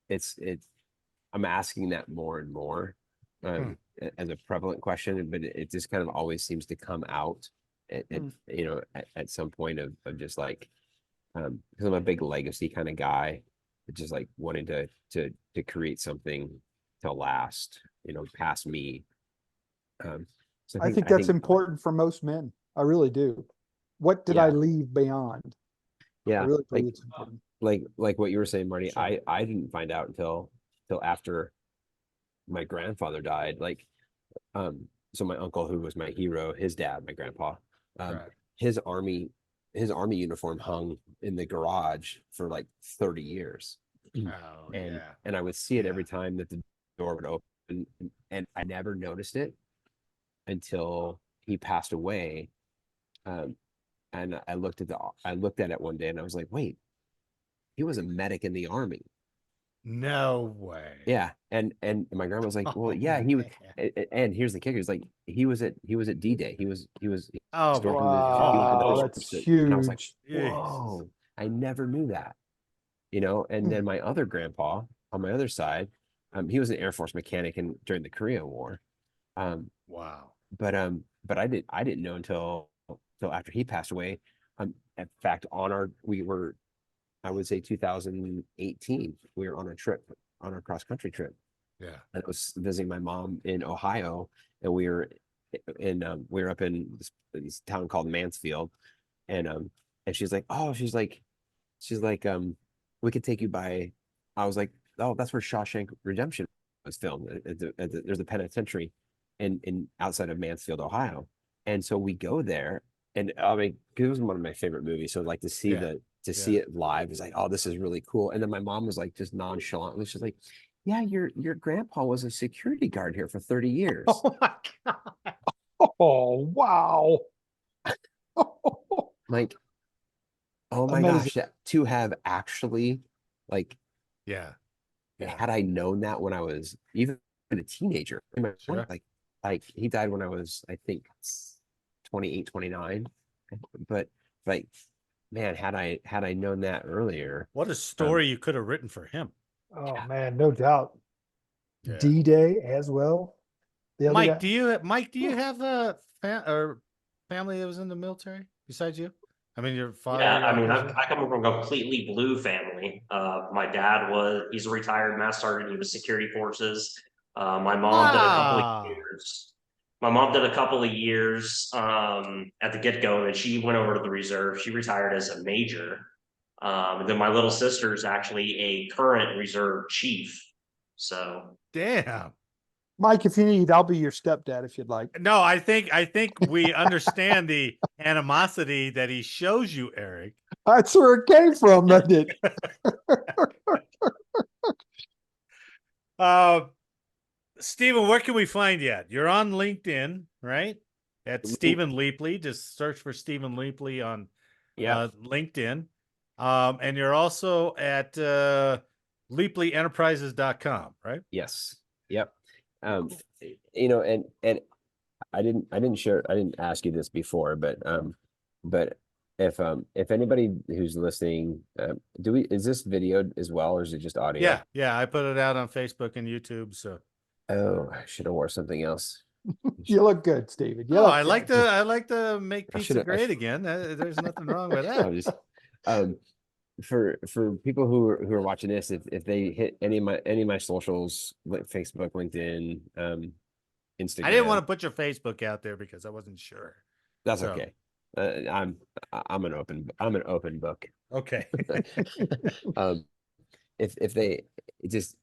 It's I'm asking that more and more, as a prevalent question, but it just kind of always seems to come out at some point of just like, because I'm a big legacy kind of guy, just like wanting to create something to last, past me. So I think that's important for most men. I really do. What did I Yeah. leave beyond? I Yeah, really like believe it's important. like what you were saying, Marty. Sure. I didn't find out until after my grandfather died. Like, so my uncle, who was my hero, his dad, my grandpa, Right. his army uniform hung in the garage for like 30 years. Oh and yeah. and I would see it Yeah. every time that the door would open, and I never noticed it until he passed away. And I looked at it one day, and I was like, wait, he was a medic in the army. No way. Yeah. And my grandma was like, well, Oh, yeah, he was. man. And here's the kicker: is like, he was at D-Day. He was Oh, storming he was the Wow, first that's and I was like, huge. whoa, I never knew that. And then my other grandpa on my other side, he was an Air Force mechanic during the Korean War. wow. But I didn't know until after he passed away. In fact, I would say 2018, we were on our cross country trip. Yeah. And I was visiting my mom in Ohio, and we were up in this town called Mansfield, and she's like, we could take you by. I was like, oh, that's where Shawshank Redemption was filmed. There's a penitentiary in outside of Mansfield, Ohio, and so we go there, and I mean, it was one of my favorite movies. So like to see Yeah. see it live is like, oh, this is really cool. And then my mom was like, just nonchalantly, she's like, yeah, your grandpa was a security guard here for 30 years. Oh my god. Oh, wow. Like, oh my Amazing. gosh, to have actually, like, Yeah. Yeah. had I known that when I was even a teenager, in my Sure. like he died when I was, I think, 28, 29. But like, man, had I known that earlier, What a story you could have written for him. Oh man, no doubt. Yeah. D-Day as well. The other Mike, guy. do you have a family that was in the military besides you? I mean, your father. Yeah, your I mean, uncles? I come from a completely blue family. My dad he's a retired master sergeant. He was security forces. My mom did a couple of Ah. years. My mom did a couple of years at the get-go, and then she went over to the reserve. She retired as a major. And then my little sister is actually a current reserve chief. So Damn. Mike, if you need, I'll be your stepdad if you'd like. No, I think we understand the animosity that he shows you, Eric. That's where it came from, doesn't it? Stephen, where can we find you at? You're on LinkedIn, right? At Stephen Leapley. Just search for Stephen Leapley on LinkedIn. And you're also at LeapleyEnterprises.com, right? Yes. Yep. You know, and I didn't ask you this before, but if anybody who's listening, is this video as well, or is it just audio? Yeah. I put it out on Facebook and YouTube. So Oh, I should have wore something else. You look good, Steven. You oh, look I like good. to make I pizza should've- great again. There's nothing wrong with I'm that. just, for people who are watching this, if they hit any of my socials, like Facebook, LinkedIn, Instagram, I didn't want to put your Facebook out there because I wasn't sure. that's so. okay. I'm an open book. Okay. If they just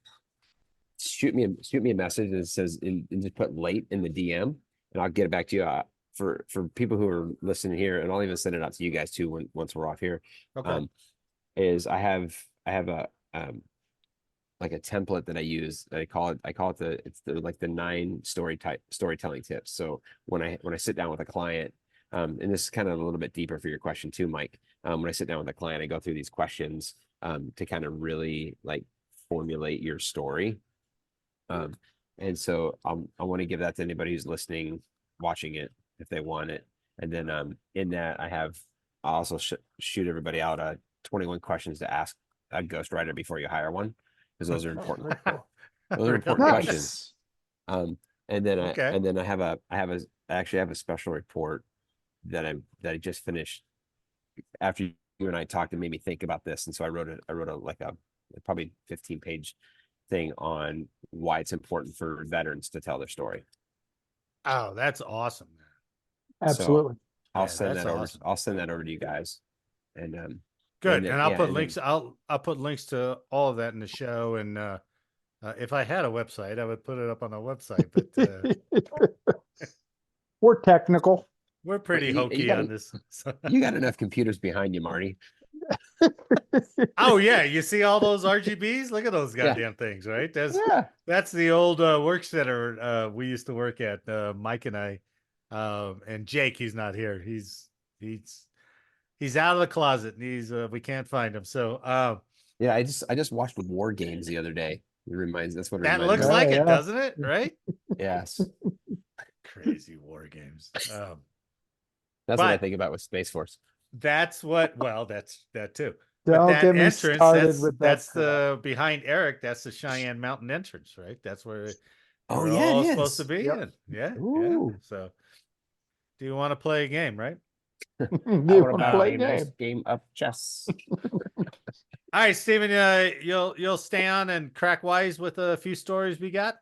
shoot me a message that says and just put late in the DM, and I'll get it back to you. For people who are listening here, and I'll even send it out to you guys too once we're off here. Okay. Is I have a like a template that I use. I call it like the 9 storytelling tips. So when I sit down with a client, and this is kind of a little bit deeper for your question too, Mike. When I sit down with a client, I go through these questions to kind of really like formulate your story. And so I want to give that to anybody who's listening, watching it, if they want it. And then in that I'll also shoot everybody out 21 questions to ask a ghostwriter before you hire one, because those are important. Those are important Nice. questions. And then I actually have a special report that I just finished after you and I talked, and made me think about this. And so I wrote a probably 15-page thing on why it's important for veterans to tell their story. Oh, that's awesome, man. Absolutely. I'll Yeah, send that's that over. awesome. I'll send that over to you guys. And Good. then, And I'll yeah, put and links. I'll put links to all of that in the show. And if I had a website, I would put it up on a website. But We're technical. we're pretty you hokey got on it. this. You got enough computers behind you, Marty. Oh yeah, you see all those RGBs? Look at those Yeah. goddamn things, right? Yeah. That's the old work center we used to work at. Mike and I, and Jake. He's not here. He's out of the closet, and we can't find him. So Yeah, I just watched War Games the other day. That's what it that reminded looks me. like yeah. it, doesn't it? Right? Yes. Crazy war games. That's what I But- think about with Space Force. That's that too. Don't But that get me entrance, started with that that's crap. the behind Eric. That's the Cheyenne Mountain entrance, right? That's where Oh, we're yeah, it all supposed to is. be Yep. in. Yeah. Ooh. So, do you want to play a game, right? You How want to about play a a nice game? game of chess? All right, Stephen. You'll stay on and crack wise with a few stories we got.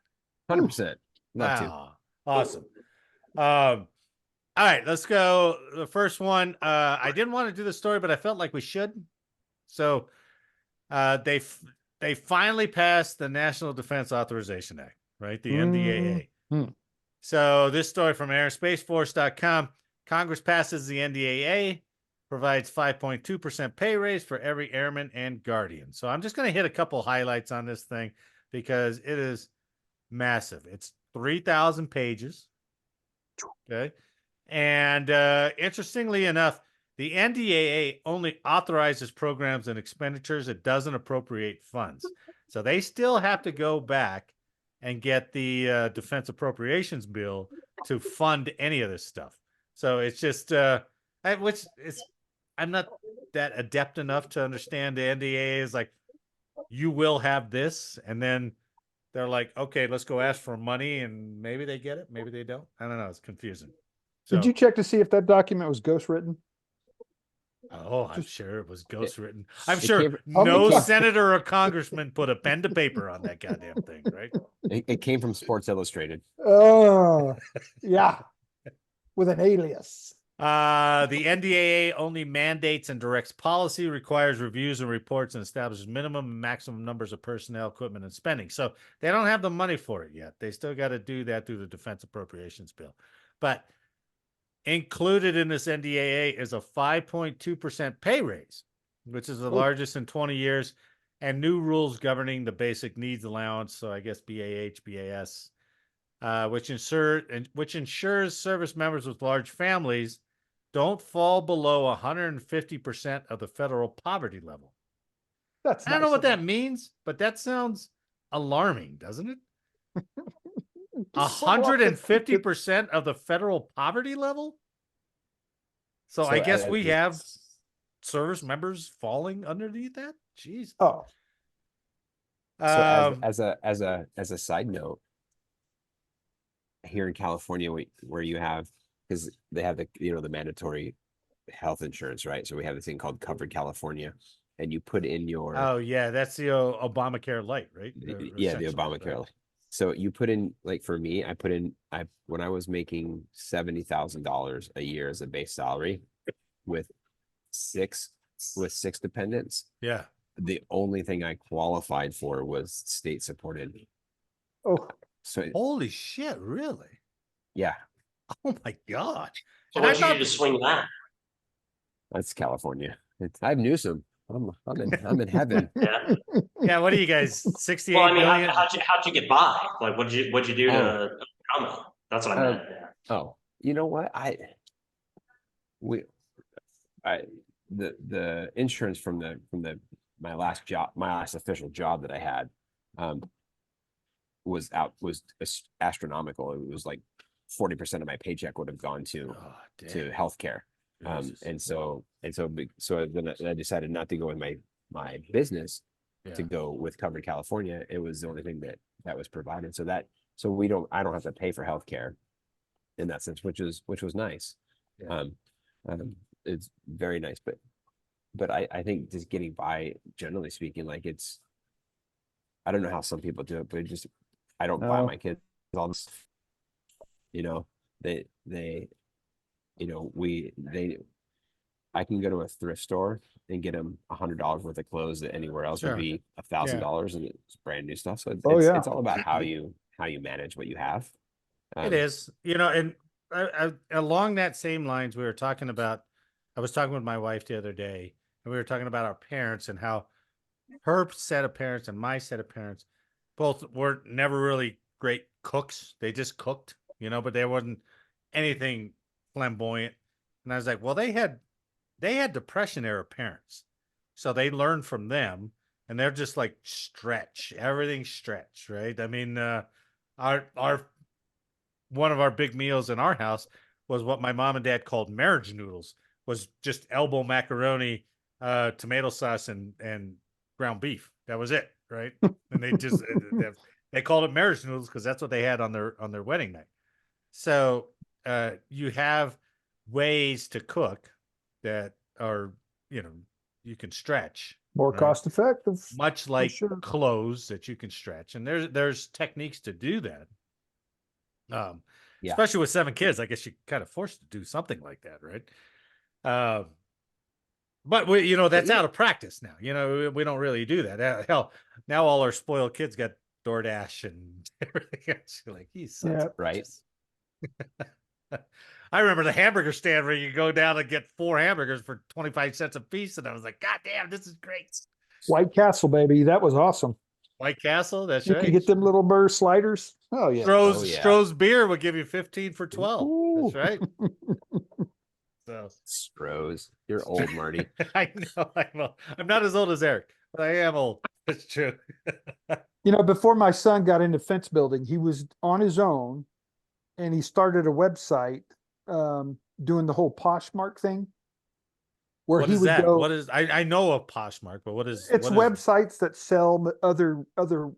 100%. Love to. Wow, awesome. All right, let's go. The first one. I didn't want to do the story, but I felt like we should. So, they finally passed the National Defense Authorization Act, right? The NDAA. Mhm. So this story from airspaceforce.com. Congress passes the NDAA, provides 5.2% pay raise for every airman and guardian. So I'm just going to hit a couple highlights on this thing because it is massive. It's 3,000 pages. Okay. And interestingly enough, the NDAA only authorizes programs and expenditures. It doesn't appropriate funds. So they still have to go back and get the defense appropriations bill to fund any of this stuff. So it's just, I'm not that adept enough to understand the NDAA is like, you will have this. And then they're like, okay, let's go ask for money. And maybe they get it. Maybe they don't. I don't know. It's confusing. So, Did you check to see if that document was ghostwritten? Oh, I'm Just- sure it was ghostwritten. I'm It sure came- no Okay. senator or congressman put a pen to paper on that goddamn thing, right? It came from Sports Illustrated. Oh, yeah. With an alias. The NDAA only mandates and directs policy, requires reviews and reports, and establishes minimum and maximum numbers of personnel, equipment, and spending. So they don't have the money for it yet. They still got to do that through the Defense Appropriations Bill. But included in this NDAA is a 5.2% pay raise, which is the largest in 20 years, and new rules governing the basic needs allowance. So I guess BAS, which ensures service members with large families don't fall below 150% of the federal poverty level. That's I don't know nice what of that them. means, but that sounds alarming, doesn't it? Just swim off the- 150% of the federal poverty level. So I So guess we have service members falling underneath that. Jeez. Oh, so Um, as a side note, here in California, where you have, because they have the mandatory health insurance, right? So we have this thing called Covered California, and you put in your oh yeah, that's the Obamacare light, right? Or the essentially, Obamacare. right? So you put in, like, for me, I when I was making $70,000 a year as a base salary with six dependents, Yeah. the only thing I qualified for was state supported. oh, So Holy shit! Really? yeah, Oh my god! So And I what'd you do thought to swing that? that's California. I have Newsom. I'm in heaven. Yeah. yeah. What are you guys? Well, 68 million? how'd you get by? Like, what'd you do Oh, to overcome it? That's what I meant. Yeah. oh, you know what? We I the insurance from my last official job that I had was astronomical. It was like 40% of my paycheck would have gone to Oh, healthcare. Jesus. So then I decided not to go with my business, Yeah. to go with Covered California. It was the only thing that was provided. So I don't have to pay for healthcare in that sense, which was nice. Yeah. It's very nice, but I think just getting by, generally speaking, like, I don't know how some people do it, but I don't buy No. my kids all this, you know, they, I can go to a thrift store and get them $100 worth of clothes that anywhere else Sure. would be $1,000, and it's brand new stuff. So Oh, yeah. it's all about how you manage what you have. It is, and along that same lines, we were talking about. I was talking with my wife the other day, and we were talking about our parents and how her set of parents and my set of parents both were never really great cooks. They just cooked, but there wasn't anything flamboyant. And I was like, well, they had Depression era parents, so they learned from them, and they're just like everything stretch, right? I mean, our one of our big meals in our house was what my mom and dad called marriage noodles, was just elbow macaroni, tomato sauce, and ground beef. That was it, right? And they just they called it marriage noodles because that's what they had on their wedding night. So you have ways to cook that are, you can stretch, more right? cost effective. Much like sure. clothes that you can stretch, and there's techniques to do that. Yeah. Especially with 7 kids, I guess you're kind of forced to do something like that, right? But we, that's out of practice now. We don't really do that. Hell, now all our spoiled kids got DoorDash and everything else. You're like, he's Yeah. Right. I remember the hamburger stand where you go down and get 4 hamburgers for 25 cents a piece, and I was like, God damn, this is great. White Castle, baby. That was awesome. White Castle, that's You right. can get them little burr sliders. Oh, yeah. Stroh's beer will give you 15 for 12. Ooh. That's right. So Stroh's, you're old, Marty. I know. I'm not as old as Eric, but I am old. That's true. Before my son got into fence building, he was on his own, and he started a website doing the whole Poshmark thing, where What he is would that? go. What is? I know of Poshmark, but what is? It's websites that sell other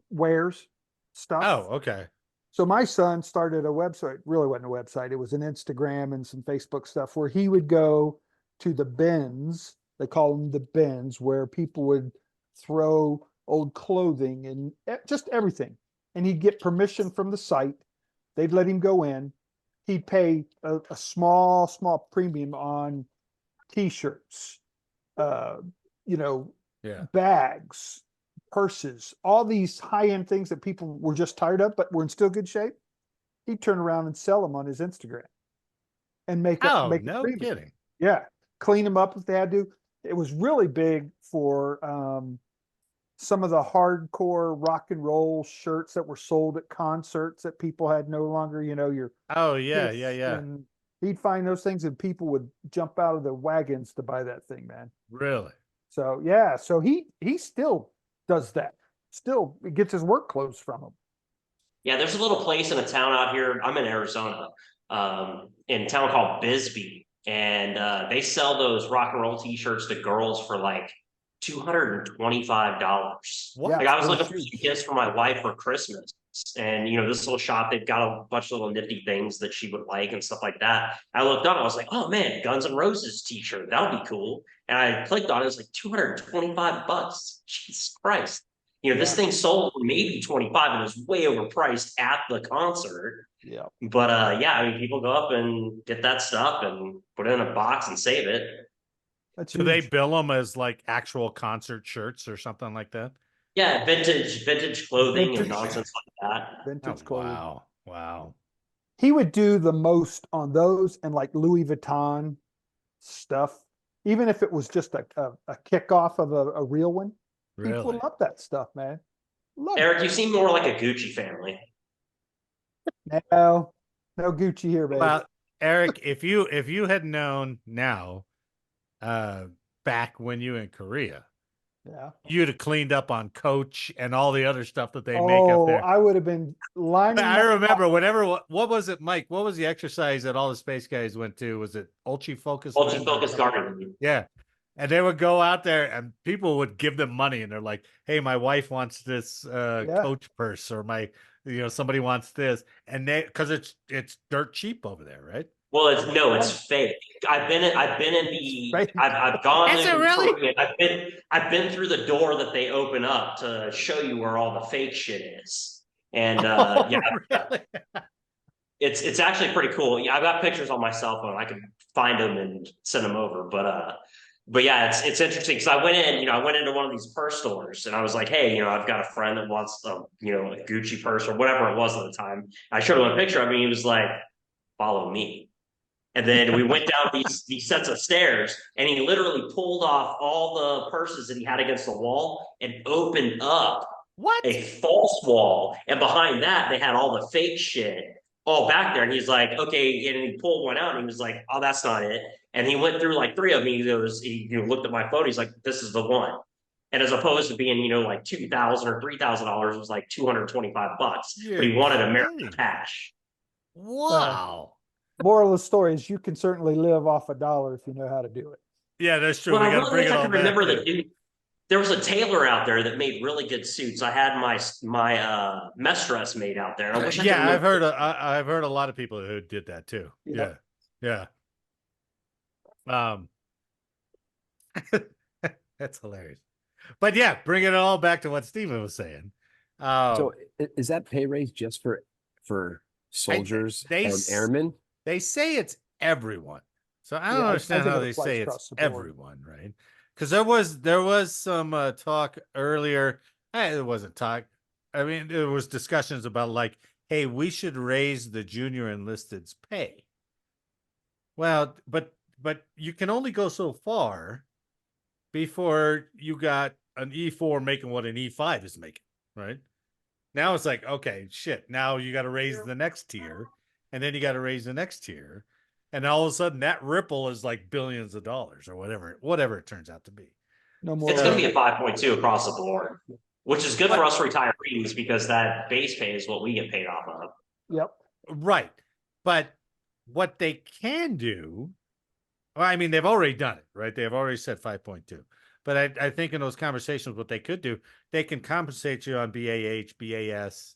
wares stuff. Oh, okay. So my son started a website. Really wasn't a website. It was an Instagram and some Facebook stuff, where he would go to the bins. They call them the bins, where people would throw old clothing and just everything. And he'd get permission from the site. They'd let him go in. He'd pay a small premium on T-shirts, Yeah. bags, purses, all these high-end things that people were just tired of, but were in still good shape. He'd turn around and sell them on his Instagram and make Oh, it no premium. kidding. Yeah, clean them up if they had to. It was really big for some of the hardcore rock and roll shirts that were sold at concerts that people had no longer, your Oh, yeah, Kiss, yeah. and he'd find those things, and people would jump out of the wagons to buy that thing, man. Really? So yeah, so he still does that. Still gets his work clothes from him. Yeah, there's a little place in a town out here. I'm in Arizona, in a town called Bisbee, and they sell those rock and roll T-shirts to girls for like $225. What? Yeah, Like I was for the looking for some shoes. gifts for my wife for Christmas, and this little shop, they've got a bunch of little nifty things that she would like and stuff like that. I looked up, I was like, oh man, Guns N' Roses T-shirt, that'll be cool. And I clicked on it, it was like $225. Jesus Christ. This Yeah. thing sold for maybe 25 and it was way overpriced at the concert. Yeah. But yeah, I mean, people go up and get that stuff and put it in a box and save it. That's Do they huge. bill them as like actual concert shirts or something like that? Yeah, vintage clothing and Vintage. nonsense like that. Vintage Oh, clothing. wow. Wow. He would do the most on those and like Louis Vuitton stuff, even if it was just a kickoff of a real one. Really? People love that stuff, man. Love Eric, you seem more like a Gucci family. it. No Gucci here, baby. Well, Eric, if you had known now, back when you were in Korea, Yeah. you'd have cleaned up on Coach and all the other stuff that they make up there. I would have been lining. I up. remember whenever, what was it, Mike? What was the exercise that all the space guys went to? Was it Ulchi Focus? Ultra Focus Garden. Yeah. And they would go out there and people would give them money and they're like, hey, my wife wants this Coach purse, or somebody wants this. And because it's dirt cheap over there, right? Well, it's fake. I've been in the I've gone Is in it really? I've been through the door that they open up to show you where all the fake shit is. And yeah, Really? it's actually pretty cool. Yeah, I've got pictures on my cell phone. I can find them and send them over. But yeah, it's interesting because I went into one of these purse stores and I was like, hey, I've got a friend that wants a Gucci purse or whatever it was at the time. I showed him a picture of me. He was like, follow me. And then we went down these sets of stairs and he literally pulled off all the purses that he had against the wall and opened up a false wall. And behind that, they had all the fake shit all back there. And he's like, okay. And he pulled one out and he was like, oh, that's not it. And he went through like 3 of them. He looked at my phone. He's like, this is the one. And as opposed to being, like $2,000 or $3,000, it was like $225. But he wanted American cash. Wow. Moral of the story is you can certainly live off $1 if you know how to do it. Yeah, that's true. Well, We I got to really bring wish it I all could back. remember the dude. There was a tailor out there that made really good suits. I had my mess dress made out there. I wish I could Yeah, remember. I've heard a lot of people who did that too. Yeah. Yeah. That's hilarious. But yeah, bring it all back to what Steven was saying. So is that pay raise just for soldiers and airmen? They say it's everyone. So I don't Yeah, I understand think how it they applies say across it's the board. everyone, right? Because there was some talk earlier. It wasn't talk. I mean, there was discussions about like, hey, we should raise the junior enlisted's pay. Well, but you can only go so far before you got an E4 making what an E5 is making, right? Now it's like, okay, shit. Now you got to raise the next tier, and then you got to raise the next tier, and all of a sudden that ripple is like billions of dollars or whatever it turns out to be. No more. It's going to be a 5.2 across the board, which is good for us retirees because that base pay is what we get paid off of. Yep. Right. But what they can do, well, I mean, they've already done it, right? They've already said 5.2. But I think in those conversations, what they could do, they can compensate you on BAH, BAS,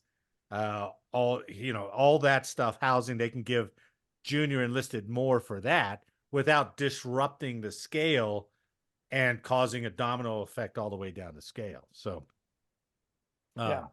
all that stuff, housing. They can give junior enlisted more for that without disrupting the scale and causing a domino effect all the way down the scale. So, yeah,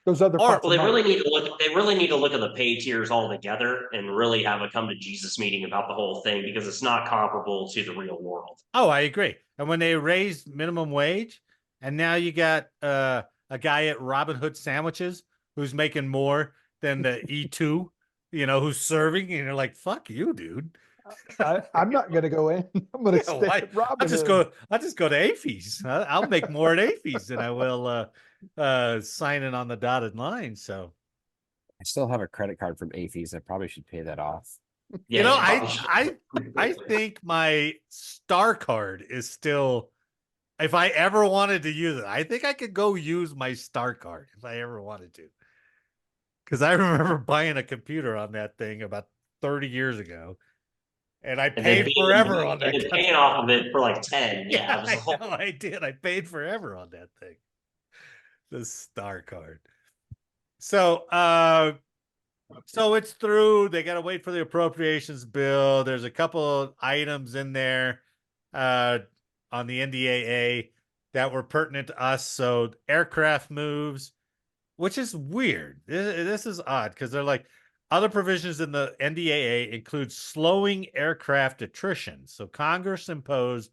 those other well, parts. they really need to look. They really need to look at the pay tiers all together and really have a come to Jesus meeting about the whole thing because it's not comparable to the real world. Oh, I agree. And when they raised minimum wage, and now you got a guy at Robin Hood Sandwiches who's making more than the E2, who's serving, and you're like, "Fuck you, dude." I'm not going to go in. I'm going to stay at Robin I'll just Hood. go to AFES. I'll make more at AFES than I will signing on the dotted line. So I still have a credit card from AFES. I probably should pay that off. Yeah, I think my Star card is still if I ever wanted to use it, I think I could go use my Star Card if I ever wanted to. Because I remember buying a computer on that thing about 30 years ago, and I And then paid forever on and that. then paying off of it for like 10. Yeah, it was a I whole know I did. I paid forever on that thing. The Star Card. So, so it's through. They got to wait for the appropriations bill. There's a couple of items in there on the NDAA that were pertinent to us. So aircraft moves, which is weird. This is odd because they're like other provisions in the NDAA include slowing aircraft attrition. So Congress imposed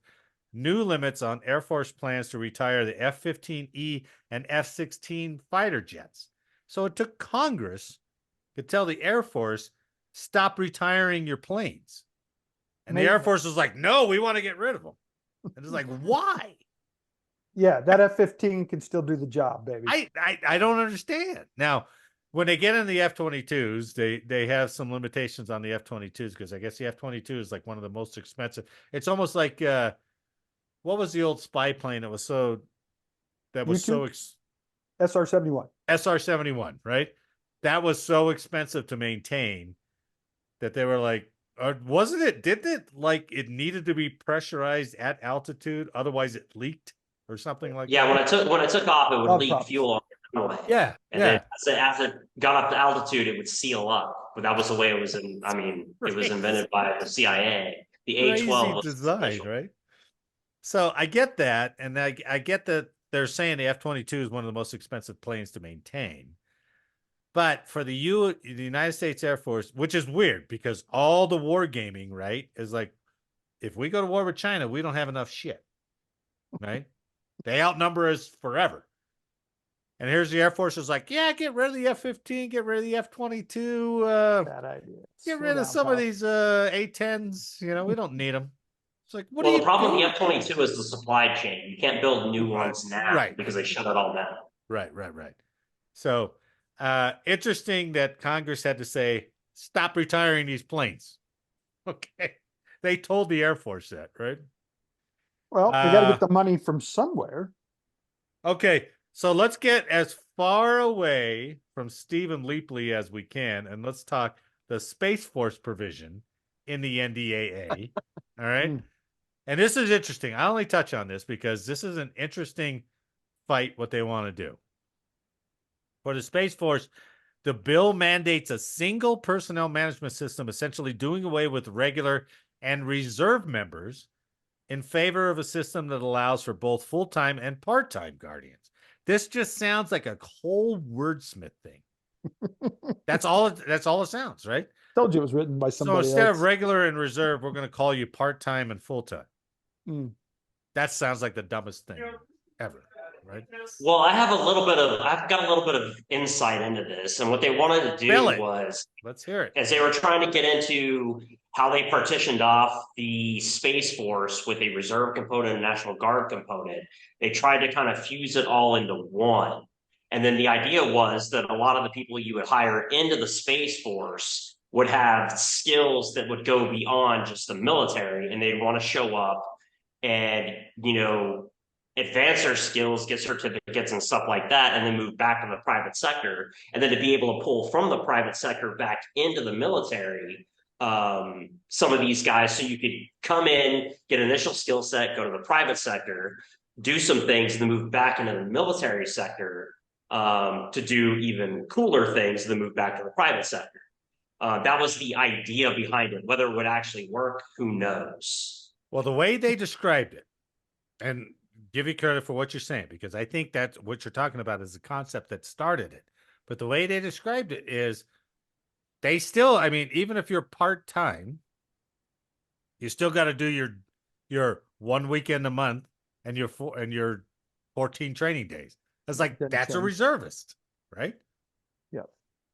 new limits on Air Force plans to retire the F-15E and F-16 fighter jets. So it took Congress to tell the Air Force, stop retiring your planes. And the Air Force was like, no, we want to get rid of them. And it's like, why? Yeah, that F-15 can still do the job, baby. I don't understand. Now, when they get in the F-22s, they have some limitations on the F-22s because I guess the F-22 is like one of the most expensive. It's almost like what was the old spy plane that was so SR-71. SR-71, right? That was so expensive to maintain that they were like, wasn't it? Didn't it like it needed to be pressurized at altitude, otherwise it leaked or something like yeah, that? when it took off, it would Love leak problems. fuel on the runway. Yeah, And then as it got up to altitude, it would seal up. But that was the way it was in, I mean, it was invented by the CIA. The A-12 was design, right? So I get that, and I get that they're saying the F-22 is one of the most expensive planes to maintain. But for the United States Air Force, which is weird because all the war gaming, right, is like, if we go to war with China, we don't have enough shit, right? They outnumber us forever. And here's the Air Force is like, yeah, get rid of the F-15, get rid of the F-22, Bad idea. get Slow rid of down, some pal. of these A-10s. You know, we don't need them. It's like, what Well, do the you problem do? with the F-22 is the supply chain. You can't build new ones now Right. because they shut it all down. Right. So interesting that Congress had to say, stop retiring these planes. Okay. They told the Air Force that, right? Well, they got to get the money from somewhere. Okay. So let's get as far away from Stephen Leapley as we can, and let's talk the Space Force provision in the NDAA. All right. And this is interesting. I only touch on this because this is an interesting fight what they want to do. For the Space Force, the bill mandates a single personnel management system, essentially doing away with regular and reserve members in favor of a system that allows for both full-time and part-time guardians. This just sounds like a whole wordsmith thing. That's all it sounds, right? Told you it was written by somebody So instead else. of regular and reserve, we're going to call you part-time and full-time. That sounds like the dumbest thing ever, right? Well, I've got a little bit of insight into this, and what they wanted to do was, let's hear it. As they were trying to get into how they partitioned off the Space Force with a reserve component and National Guard component, they tried to kind of fuse it all into one. And then the idea was that a lot of the people you would hire into the Space Force would have skills that would go beyond just the military, and they'd want to show up and, advance their skills, get certificates and stuff like that, and then move back to the private sector. And then to be able to pull from the private sector back into the military, some of these guys, so you could come in, get an initial skill set, go to the private sector, do some things, and then move back into the military sector to do even cooler things, and then move back to the private sector. That was the idea behind it. Whether it would actually work, who knows? Well, the way they described it, and give you credit for what you're saying, because I think that's what you're talking about is the concept that started it. But the way they described it is they still, I mean, even if you're part-time, you still got to do your 1 weekend a month and your 14 training days. It's like, that's a reservist, right? Yeah.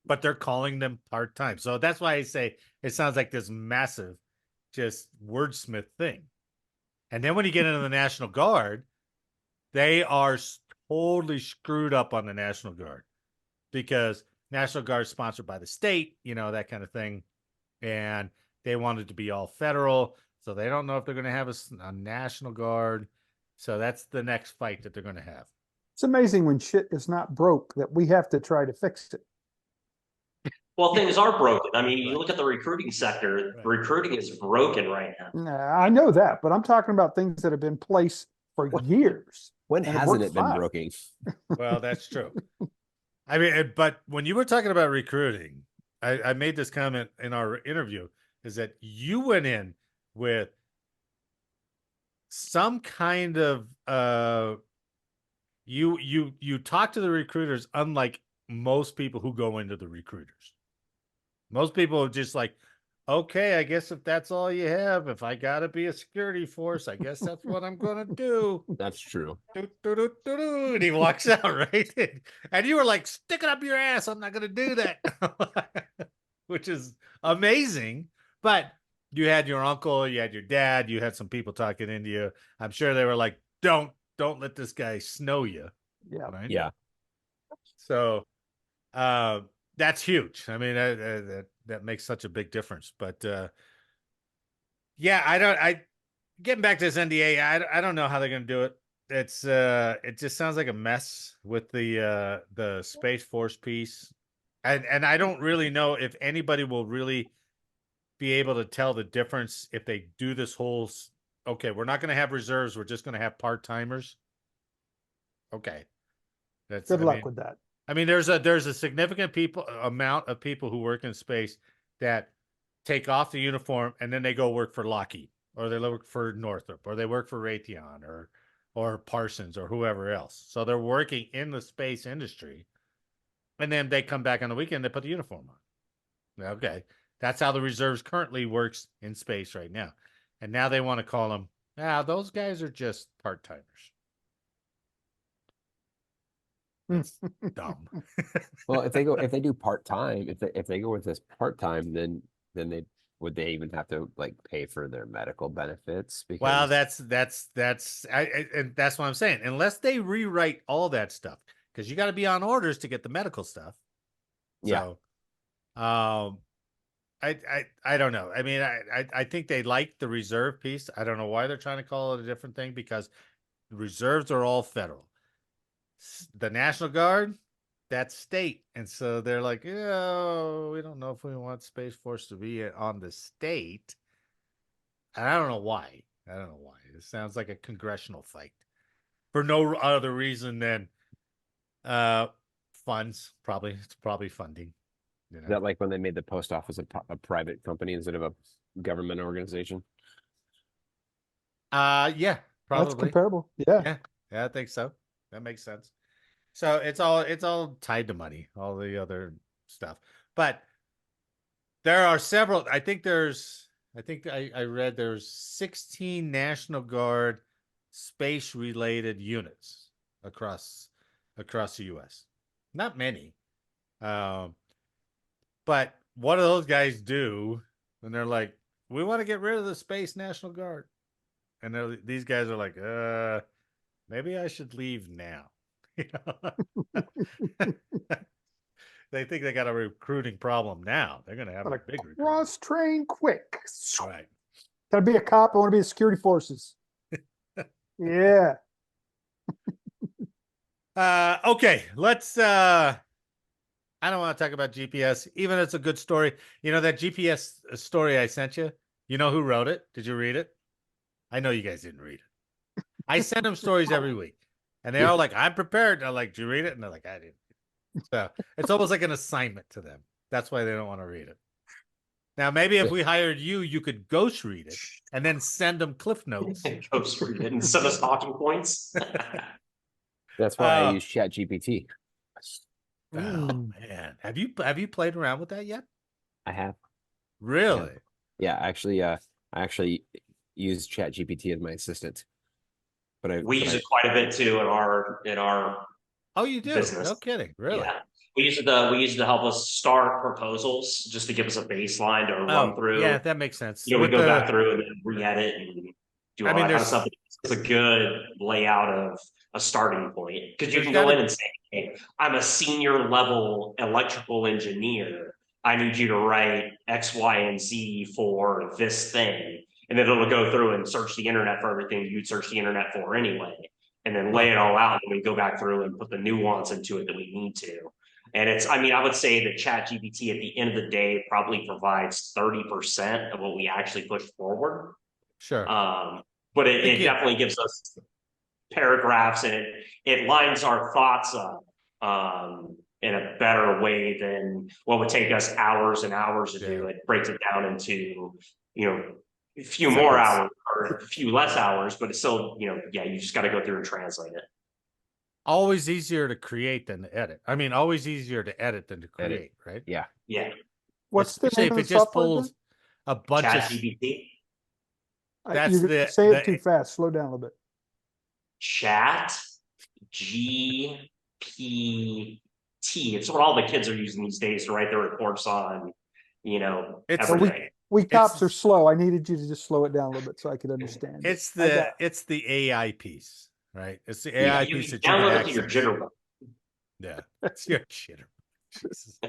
But they're calling them part-time. So that's why I say it sounds like this massive just wordsmith thing. And then when you get into the National Guard, they are totally screwed up on the National Guard because National Guard is sponsored by the state, that kind of thing. And they wanted to be all federal. So they don't know if they're going to have a National Guard. So that's the next fight that they're going to have. It's amazing when shit is not broke that we have to try to fix it. Well, things are broken. I mean, you Right. look at the recruiting sector, Right. recruiting is broken right now. Nah, I know that, but I'm talking about things that have been placed for years. When And it hasn't worked it been fine. broken? Well, that's true. I mean, but when you were talking about recruiting, I made this comment in our interview, is that you went in with some kind of you talk to the recruiters unlike most people who go into the recruiters. Most people are just like, okay, I guess if that's all you have, if I gotta be a security force, I guess that's what I'm gonna do. That's true. And he walks out, right? And you were like, stick it up your ass. I'm not gonna do that. Which is amazing. But you had your uncle, you had your dad, you had some people talking into you. I'm sure they were like, don't let this guy snow you. Yeah. Right? Yeah. So that's huge. I mean, that makes such a big difference. But yeah, getting back to this NDA, I don't know how they're gonna do it. It just sounds like a mess with the Space Force piece. And I don't really know if anybody will really be able to tell the difference if they do this whole okay, we're not gonna have reserves, we're just gonna have part-timers. Okay. Good luck with that. I mean, there's a significant amount of people who work in space that take off the uniform and then they go work for Lockheed, or they work for Northrop, or they work for Raytheon, or Parsons, or whoever else. So they're working in the space industry, and then they come back on the weekend, they put the uniform on. Okay, that's how the reserves currently works in space right now, and now they want to call them, those guys are just part timers. It's dumb. Well, if they do part time, if they go with this part time, then they would they even have to like pay for their medical benefits? Because Well, that's and that's what I'm saying. Unless they rewrite all that stuff, because you got to be on orders to get the medical stuff. Yeah. So, I don't know. I mean, I think they like the reserve piece. I don't know why they're trying to call it a different thing, because reserves are all federal. The National Guard, that's state, and so they're like, oh, we don't know if we want Space Force to be on the state. And I don't know why. It sounds like a congressional fight for no other reason than funds. It's probably funding. You Is know? that like when they made the post office a private company instead of a government organization? Yeah, probably. That's comparable. Yeah. Yeah, I think so. That makes sense. So it's all tied to money, all the other stuff. But there are several. I think I read there's 16 National Guard space related units across the U.S. Not many, but what do those guys do when they're like, we want to get rid of the Space National Guard, and these guys are like, maybe I should leave now. You know? They think they got a recruiting problem now. They're going to have a big recruiting. Cross train quick. Right. Gotta be a cop. I want to be in security forces. Yeah. Okay, let's I don't want to talk about GPS, even if it's a good story. You know that GPS story I sent you? You know who wrote it? Did you read it? I know you guys didn't read it. I send them stories every week. And they're all like, I'm prepared. And I'm like, did you read it? And they're like, I didn't. So it's almost like an assignment to them. That's why they don't want to read it. Now, maybe if we hired you, you could ghost read it and then send them cliff notes. Ghost read it and send us talking points. That's why I use ChatGPT. Oh man, have you played around with that yet? I have. Really? Yeah, actually, I actually use ChatGPT as my assistant. But we use it quite a bit too in our Oh, you do? business. No kidding. Really? Yeah. We use it to help us start proposals, just to give us a baseline to run through. Yeah, that makes sense. You know, we go back through and then re-edit and do all that kind of stuff. It's a good layout of a starting point, because you can go in and say, hey, I'm a senior level electrical engineer. I need you to write X, Y, and Z for this thing. and then it'll go through and search the internet for everything you'd search the internet for anyway, and then lay it all out, and we go back through and put the nuance into it that we need to. And I would say that ChatGPT at the end of the day probably provides 30% of what we actually push forward. Sure. But it definitely gives us paragraphs, and it lines our thoughts up in a better way than what would take us hours and hours to do. It breaks it down into, a few more hours or a few less hours, but it's still, you just got to go through and translate it. Always easier to create than to edit. I mean, always easier to edit than to create, right? Yeah. Yeah. What's the Especially name if of it the just software pulls a bunch of ChatGPT. That's say it too fast. Slow down a little bit. Chat GPT. It's what all the kids are using these days to write their reports on, everything. We cops are slow. I needed you to just slow it down a little bit so I could understand. It's the AI piece, right? It's the AI piece that you can download it access. to your jitterbug. Yeah, it's your jitter. Is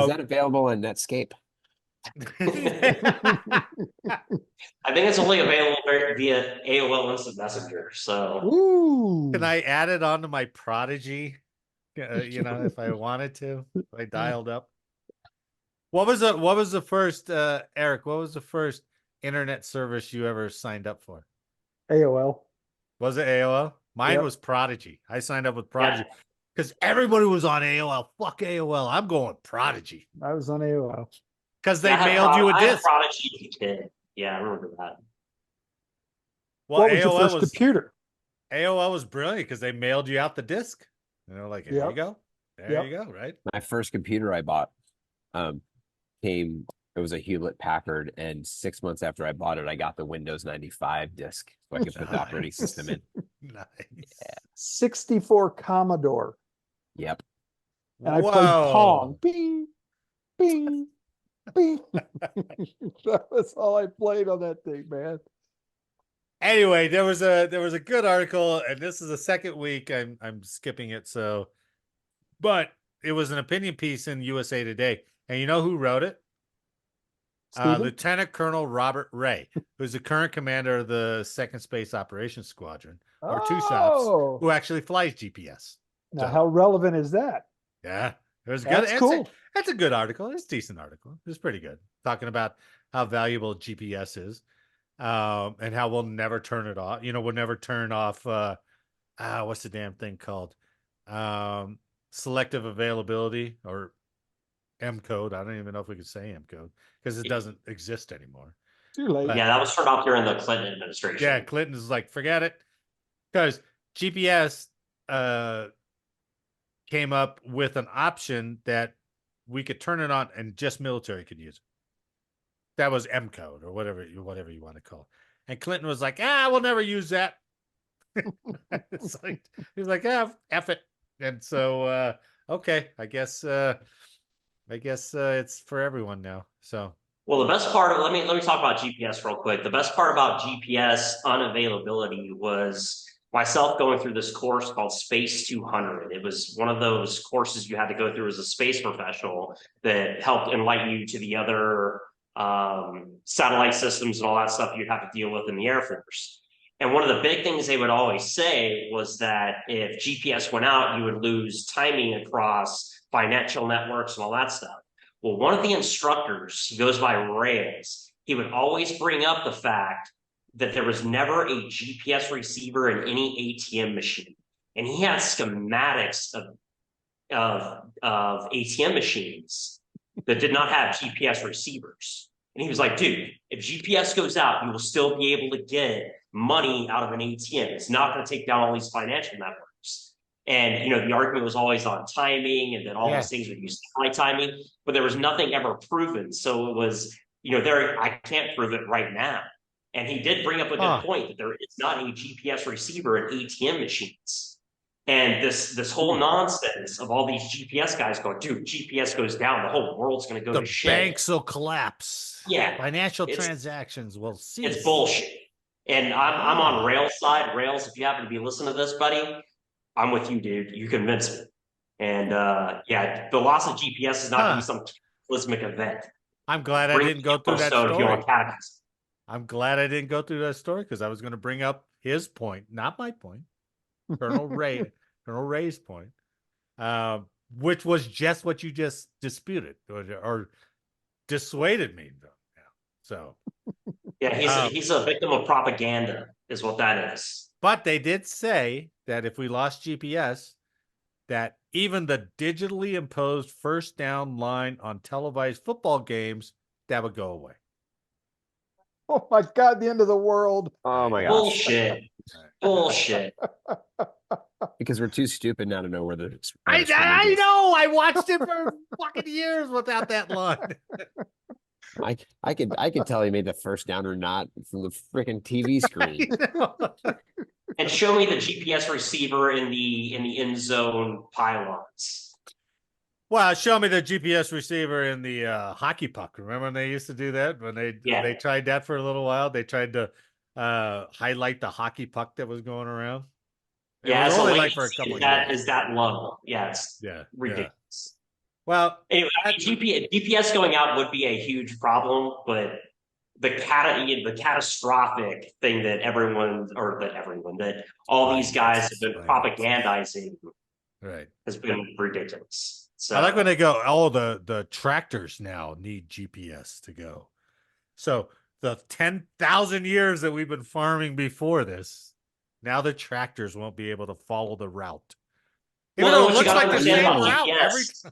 that available on Netscape? I think it's only available via AOL Instant Messenger. So, can I add it onto my Prodigy? If I wanted to, if I dialed up. What was the first, Eric? What was the first internet service you ever signed up for? AOL. Was it AOL? Mine was Prodigy. I signed up with Prodigy because everybody was on AOL. Fuck AOL. I'm going Prodigy. I was on AOL because they mailed you a disc. Prodigy as a kid. Yeah, I remember that. Well, what was your first computer? AOL was brilliant because they mailed you out the disc. Like, here you go. There you go, right? My first computer I bought it was a Hewlett Packard, and 6 months after I bought it, I got the Windows 95 disc so I could put the operating system in. Nice. Yeah. 64 Commodore. Yep. And I played Pong. Bing, bing, bing. That was all I played on that thing, man. Anyway, there was a good article, and this is the second week I'm skipping it. But it was an opinion piece in USA Today, and you know who wrote it? Lieutenant Colonel Robert Ray, who's the current commander of the 2nd Space Operations Squadron, or 2 shops, who actually flies GPS. Now, how relevant is that? Yeah, it was good. That's cool. That's a good article. It's a decent article. It's pretty good. Talking about how valuable GPS is, and how we'll never turn it off. We'll never turn off. What's the damn thing called? Selective availability, or M code. I don't even know if we could say M code because it doesn't exist anymore. Too late. Yeah, that was turned off during the Clinton administration. Yeah, Clinton's like, forget it, because GPS came up with an option that we could turn it on and just military could use it. That was M code, or whatever you want to call it. And Clinton was like, we'll never use that. It's like, he's like, F it. And so, okay, I guess it's for everyone now. So, well, the best part of let me talk about GPS real quick. The best part about GPS unavailability was myself going through this course called Space 200. It was one of those courses you had to go through as a space professional that helped enlighten you to the other satellite systems and all that stuff you'd have to deal with in the Air Force. And one of the big things they would always say was that if GPS went out, you would lose timing across financial networks and all that stuff. Well, one of the instructors, he goes by Rails, he would always bring up the fact that there was never a GPS receiver in any ATM machine. And he had schematics of ATM machines that did not have GPS receivers. And he was like, dude, if GPS goes out, you will still be able to get money out of an ATM. It's not going to take down all these financial networks. And, the argument was always on timing, and then all these things would use high timing, but there was nothing ever proven. So it was, I can't prove it right now. And he did bring up a good point that there is not a GPS receiver in ATM machines. And this whole nonsense of all these GPS guys going, dude, GPS goes down, the whole world's going to go to shit. The banks will collapse. Yeah. Financial transactions will cease. It's bullshit. And I'm on Rails side. Rails, if you happen to be listening to this, buddy, I'm with you, dude. You convinced me. And the loss of GPS is not going to be some cataclysmic event. I'm glad I Bring didn't go through that Yellowstone if you story. want catechism. I'm glad I didn't go through that story because I was going to bring up his point, not my point, Colonel Ray's point, which was just what you just disputed or dissuaded me from. So, Yeah, he's a victim of propaganda, is what that is. but they did say that if we lost GPS, that even the digitally imposed first down line on televised football games, that would go away. Oh my God, the end of the world. Oh my gosh. Bullshit. Bullshit. Because we're too stupid now to know where the I scrimmage is. know. I watched it for fucking years without that line. I could tell he made the first down or not from the freaking TV screen. And show me the GPS receiver in the end zone pylons. Well, show me the GPS receiver in the hockey puck. Remember when they used to do that? When they tried that for a little while, they tried to highlight the hockey puck that was going around. It Yeah, was as only a like for a couple of years. is that low? Yeah, it's Yeah, ridiculous. Yeah. Well, Anyway, GPS going out would be a huge problem, but the catastrophic thing that that all these guys have been propagandizing right has been ridiculous. So I like when they go, oh, the tractors now need GPS to go. So the 10,000 years that we've been farming before this, now the tractors won't be able to follow the route. Even though it looks like the same route every time.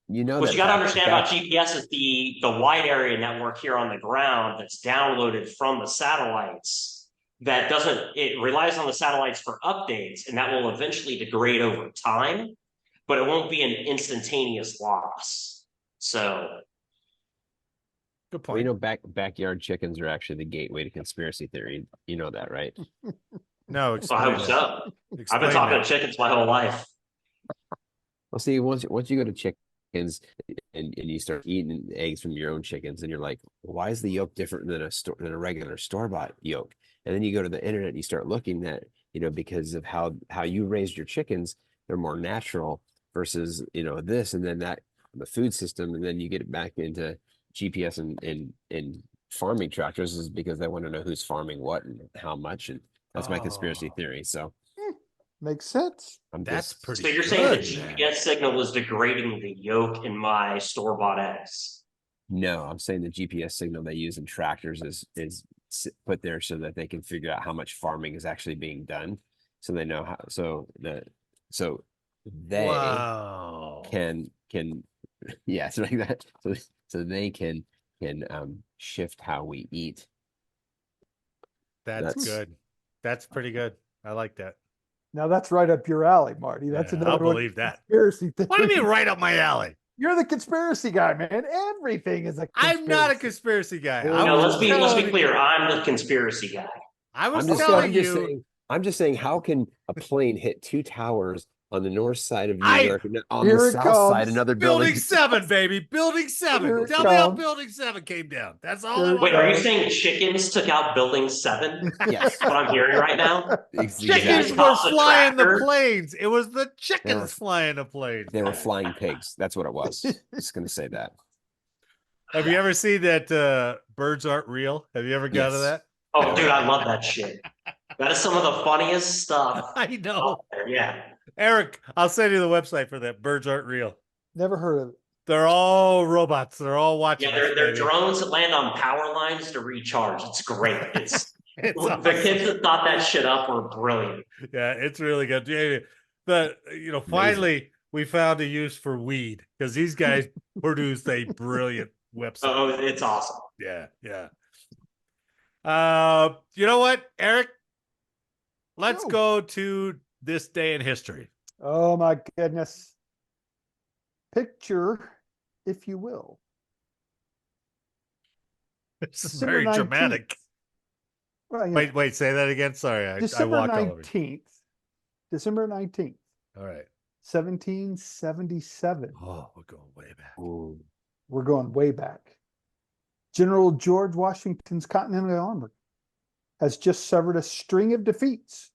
You know what you got to understand about GPS is the wide area network here on the ground that's downloaded from the satellites. It relies on the satellites for updates, and that will eventually degrade over time, but it won't be an instantaneous loss. So, good point. Well, you know, backyard chickens are actually the gateway to conspiracy theory. You know that, right? No, I hope so. I've been talking to chickens my whole life. Well, see, once you go to chickens and you start eating eggs from your own chickens, and you're like, why is the yolk different than a regular store-bought yolk? And then you go to the internet and you start looking at, because of how you raised your chickens, they're more natural versus, this, and then that the food system, and then you get it back into GPS and farming tractors is because they want to know who's farming what and how much, and that's my conspiracy theory. So makes sense. That's pretty. So you're saying the GPS signal is degrading the yolk in my store-bought eggs? No, I'm saying the GPS signal they use in tractors is put there so that they can figure out how much farming is actually being done, so they know how. So they can yeah, so like that. So they can shift how we eat. That's good. That's pretty good. I like that. Now that's right up your alley, Marty. That's another I'll believe that. Conspiracy theory. What do you mean right up my alley? You're the conspiracy guy, man. Everything is a conspiracy. I'm not a conspiracy guy. No, let's be clear. I'm the conspiracy guy. I'm just saying, how can a plane hit two towers on the north side of New York and on the south side another building? Building 7, baby. Building 7. Tell me how Building 7 came down. That's all I want. Wait, are you saying chickens took out Building 7? Yes. What I'm hearing right now? Chickens were flying the planes. It was the chickens flying the planes. They were flying pigs. That's what it was. Just going to say that. Have you ever seen that birds aren't real? Have you ever got to that? Oh, dude, I love that shit. That is some of the funniest stuff. I know. Yeah. Eric, I'll send you the website for that. Birds aren't real. Never heard of it. They're all robots. They're all watching. Yeah, they're drones that land on power lines to recharge. It's great. It's awesome. The kids that thought that shit up were brilliant. Yeah, it's really good. Yeah, finally we found a use for weed because these guys produced a brilliant website. Oh, it's awesome. Yeah. You know what, Eric? Let's go to this day in history. Oh my goodness. Picture, if you will. This is very dramatic. Well, wait, say that again. Sorry, December I walked all over. December 19th. All right. 1777. Oh, we're going way back. Ooh. We're going way back. General George Washington's Continental Army has just severed a string of defeats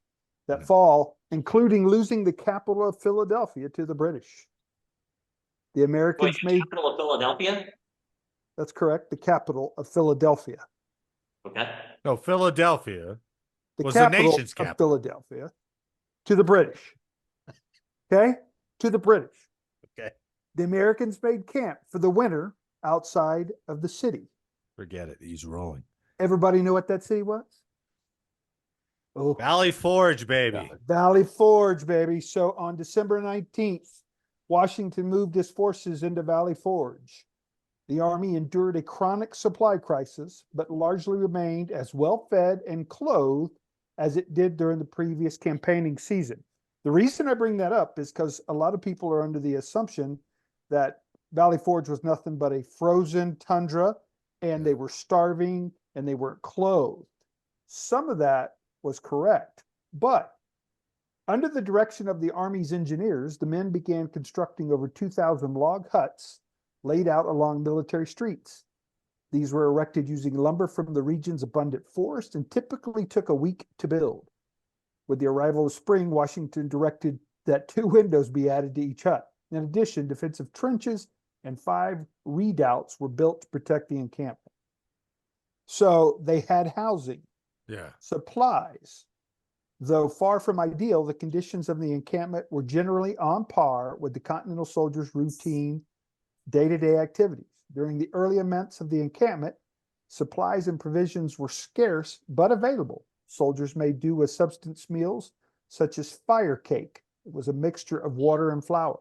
that fall, including losing the capital of Philadelphia to the British. The Americans made capital of Philadelphia. That's correct. The capital of Philadelphia. Okay. No, Philadelphia The was the capital nation's of capital. Philadelphia to the British. Okay? To the British. Okay. The Americans made camp for the winter outside of the city. Forget it. He's rolling. Everybody know what that city was? Oh, Valley Forge, baby. Valley Forge, baby. So on December 19th, Washington moved his forces into Valley Forge. The Army endured a chronic supply crisis, but largely remained as well fed and clothed as it did during the previous campaigning season. The reason I bring that up is because a lot of people are under the assumption that Valley Forge was nothing but a frozen tundra and they were starving and they weren't clothed. Some of that was correct, but under the direction of the Army's engineers, the men began constructing over 2,000 log huts laid out along military streets. These were erected using lumber from the region's abundant forest and typically took a week to build. With the arrival of spring, Washington directed that 2 windows be added to each hut. In addition, defensive trenches and 5 redoubts were built to protect the encampment. So they had housing, supplies. Though far from ideal, the conditions of the encampment were generally on par with the Continental soldiers' routine day-to-day activities. During the early months of the encampment, supplies and provisions were scarce but available. Soldiers made do with substance meals such as fire cake. It was a mixture of water and flour.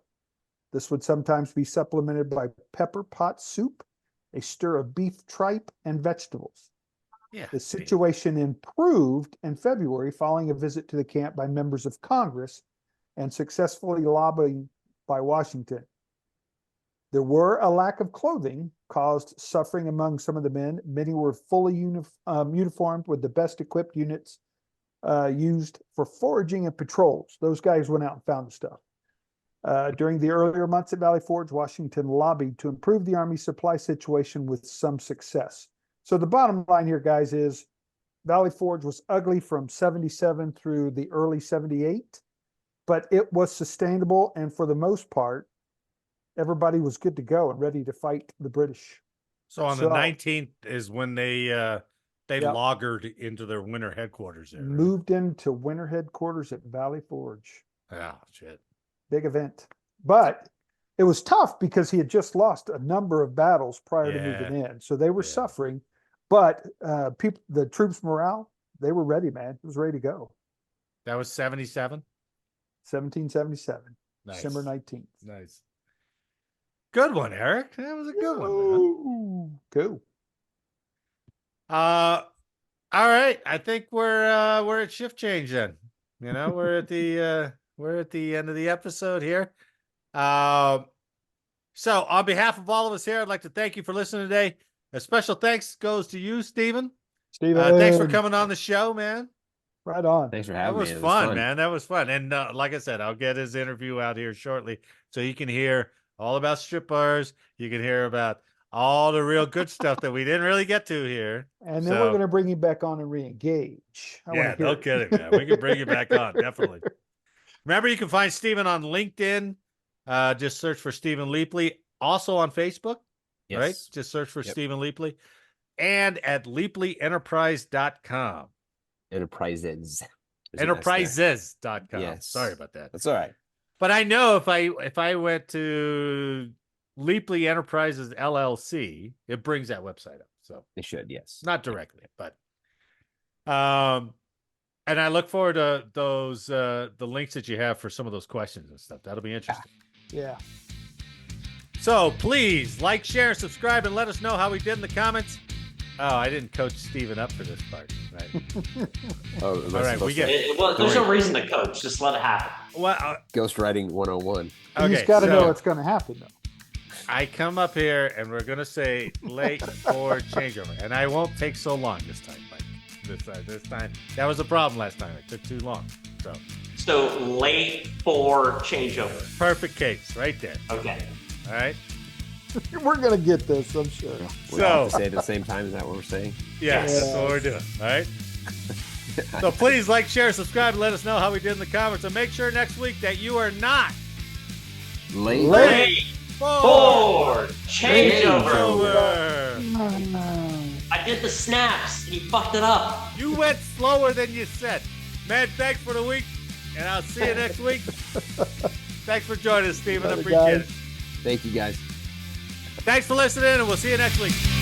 This would sometimes be supplemented by pepper pot soup, a stir of beef tripe, and vegetables. The situation improved in February following a visit to the camp by members of Congress and successfully lobbying by Washington. There were a lack of clothing caused suffering among some of the men. Many were fully uniformed with the best equipped units used for foraging and patrols. Those guys went out and found the stuff. During the earlier months at Valley Forge, Washington lobbied to improve the Army supply situation with some success. So the bottom line here, guys, is Valley Forge was ugly from 77 through the early 78, but it was sustainable, and for the most part, everybody was good to go and ready to fight the British. So on the 19th is when they loggered into their winter headquarters there. Right? Moved into winter headquarters at Valley Forge. Oh, shit. Big event. But it was tough because he had just lost a number of battles prior to moving in. So they were suffering. But the troops' morale, they were ready, man. It was ready to go. That was 77? 1777. Nice. December 19th. Nice. Good one, Eric. That was a good one, man. Cool. All right. I think we're at shift change then. You know, we're at the end of the episode here. So on behalf of all of us here, I'd like to thank you for listening today. A special thanks goes to you, Stephen. Thanks for coming on the show, man. Right on. Thanks for having me. That was fun, man. That was fun. And like I said, I'll get his interview out here shortly so you can hear all about strip bars. You can hear about all the real good stuff that we didn't really get to here. And then we're going to bring you back on and re-engage. No kidding, man. We can bring you back on, definitely. Remember, you can find Stephen on LinkedIn. Just search for Stephen Leapley. Also on Facebook, right? Just search for Stephen Leapley. And at LeapleyEnterprise.com. Enterprises. Enterprises.com. Yes. Sorry about that. That's all right. But I know if I went to Leapley Enterprises LLC, it brings that website up. So it should, yes. Not directly, but and I look forward to those the links that you have for some of those questions and stuff. That'll be interesting. Yeah. So please like, share, subscribe, and let us know how we did in the comments. Oh, I didn't coach Steven up for this part, right? All right, we get it. Well, there's no reason to coach. Just let it happen. Well, Ghostwriting 101. Okay, he's got to know what's going to happen, though. I come up here and we're going to say late for changeover, and I won't take so long this time, Mike. This time, that was a problem last time. It took too long. So late for changeover. Perfect case, right there. Okay. All right. We're going to get this, I'm sure. We have to say it at the same time. Is that what we're saying? Yes, that's what we're doing. All right. So please like, share, subscribe, and let us know how we did in the comments. And make sure next week that you are not late for changeover. snaps and you fucked it up. You went slower than you said. Man, thanks for the week, and I'll see you next week. Thanks for joining us, Stephen. I appreciate it. Thank you, guys. Thanks for listening, and we'll see you next week.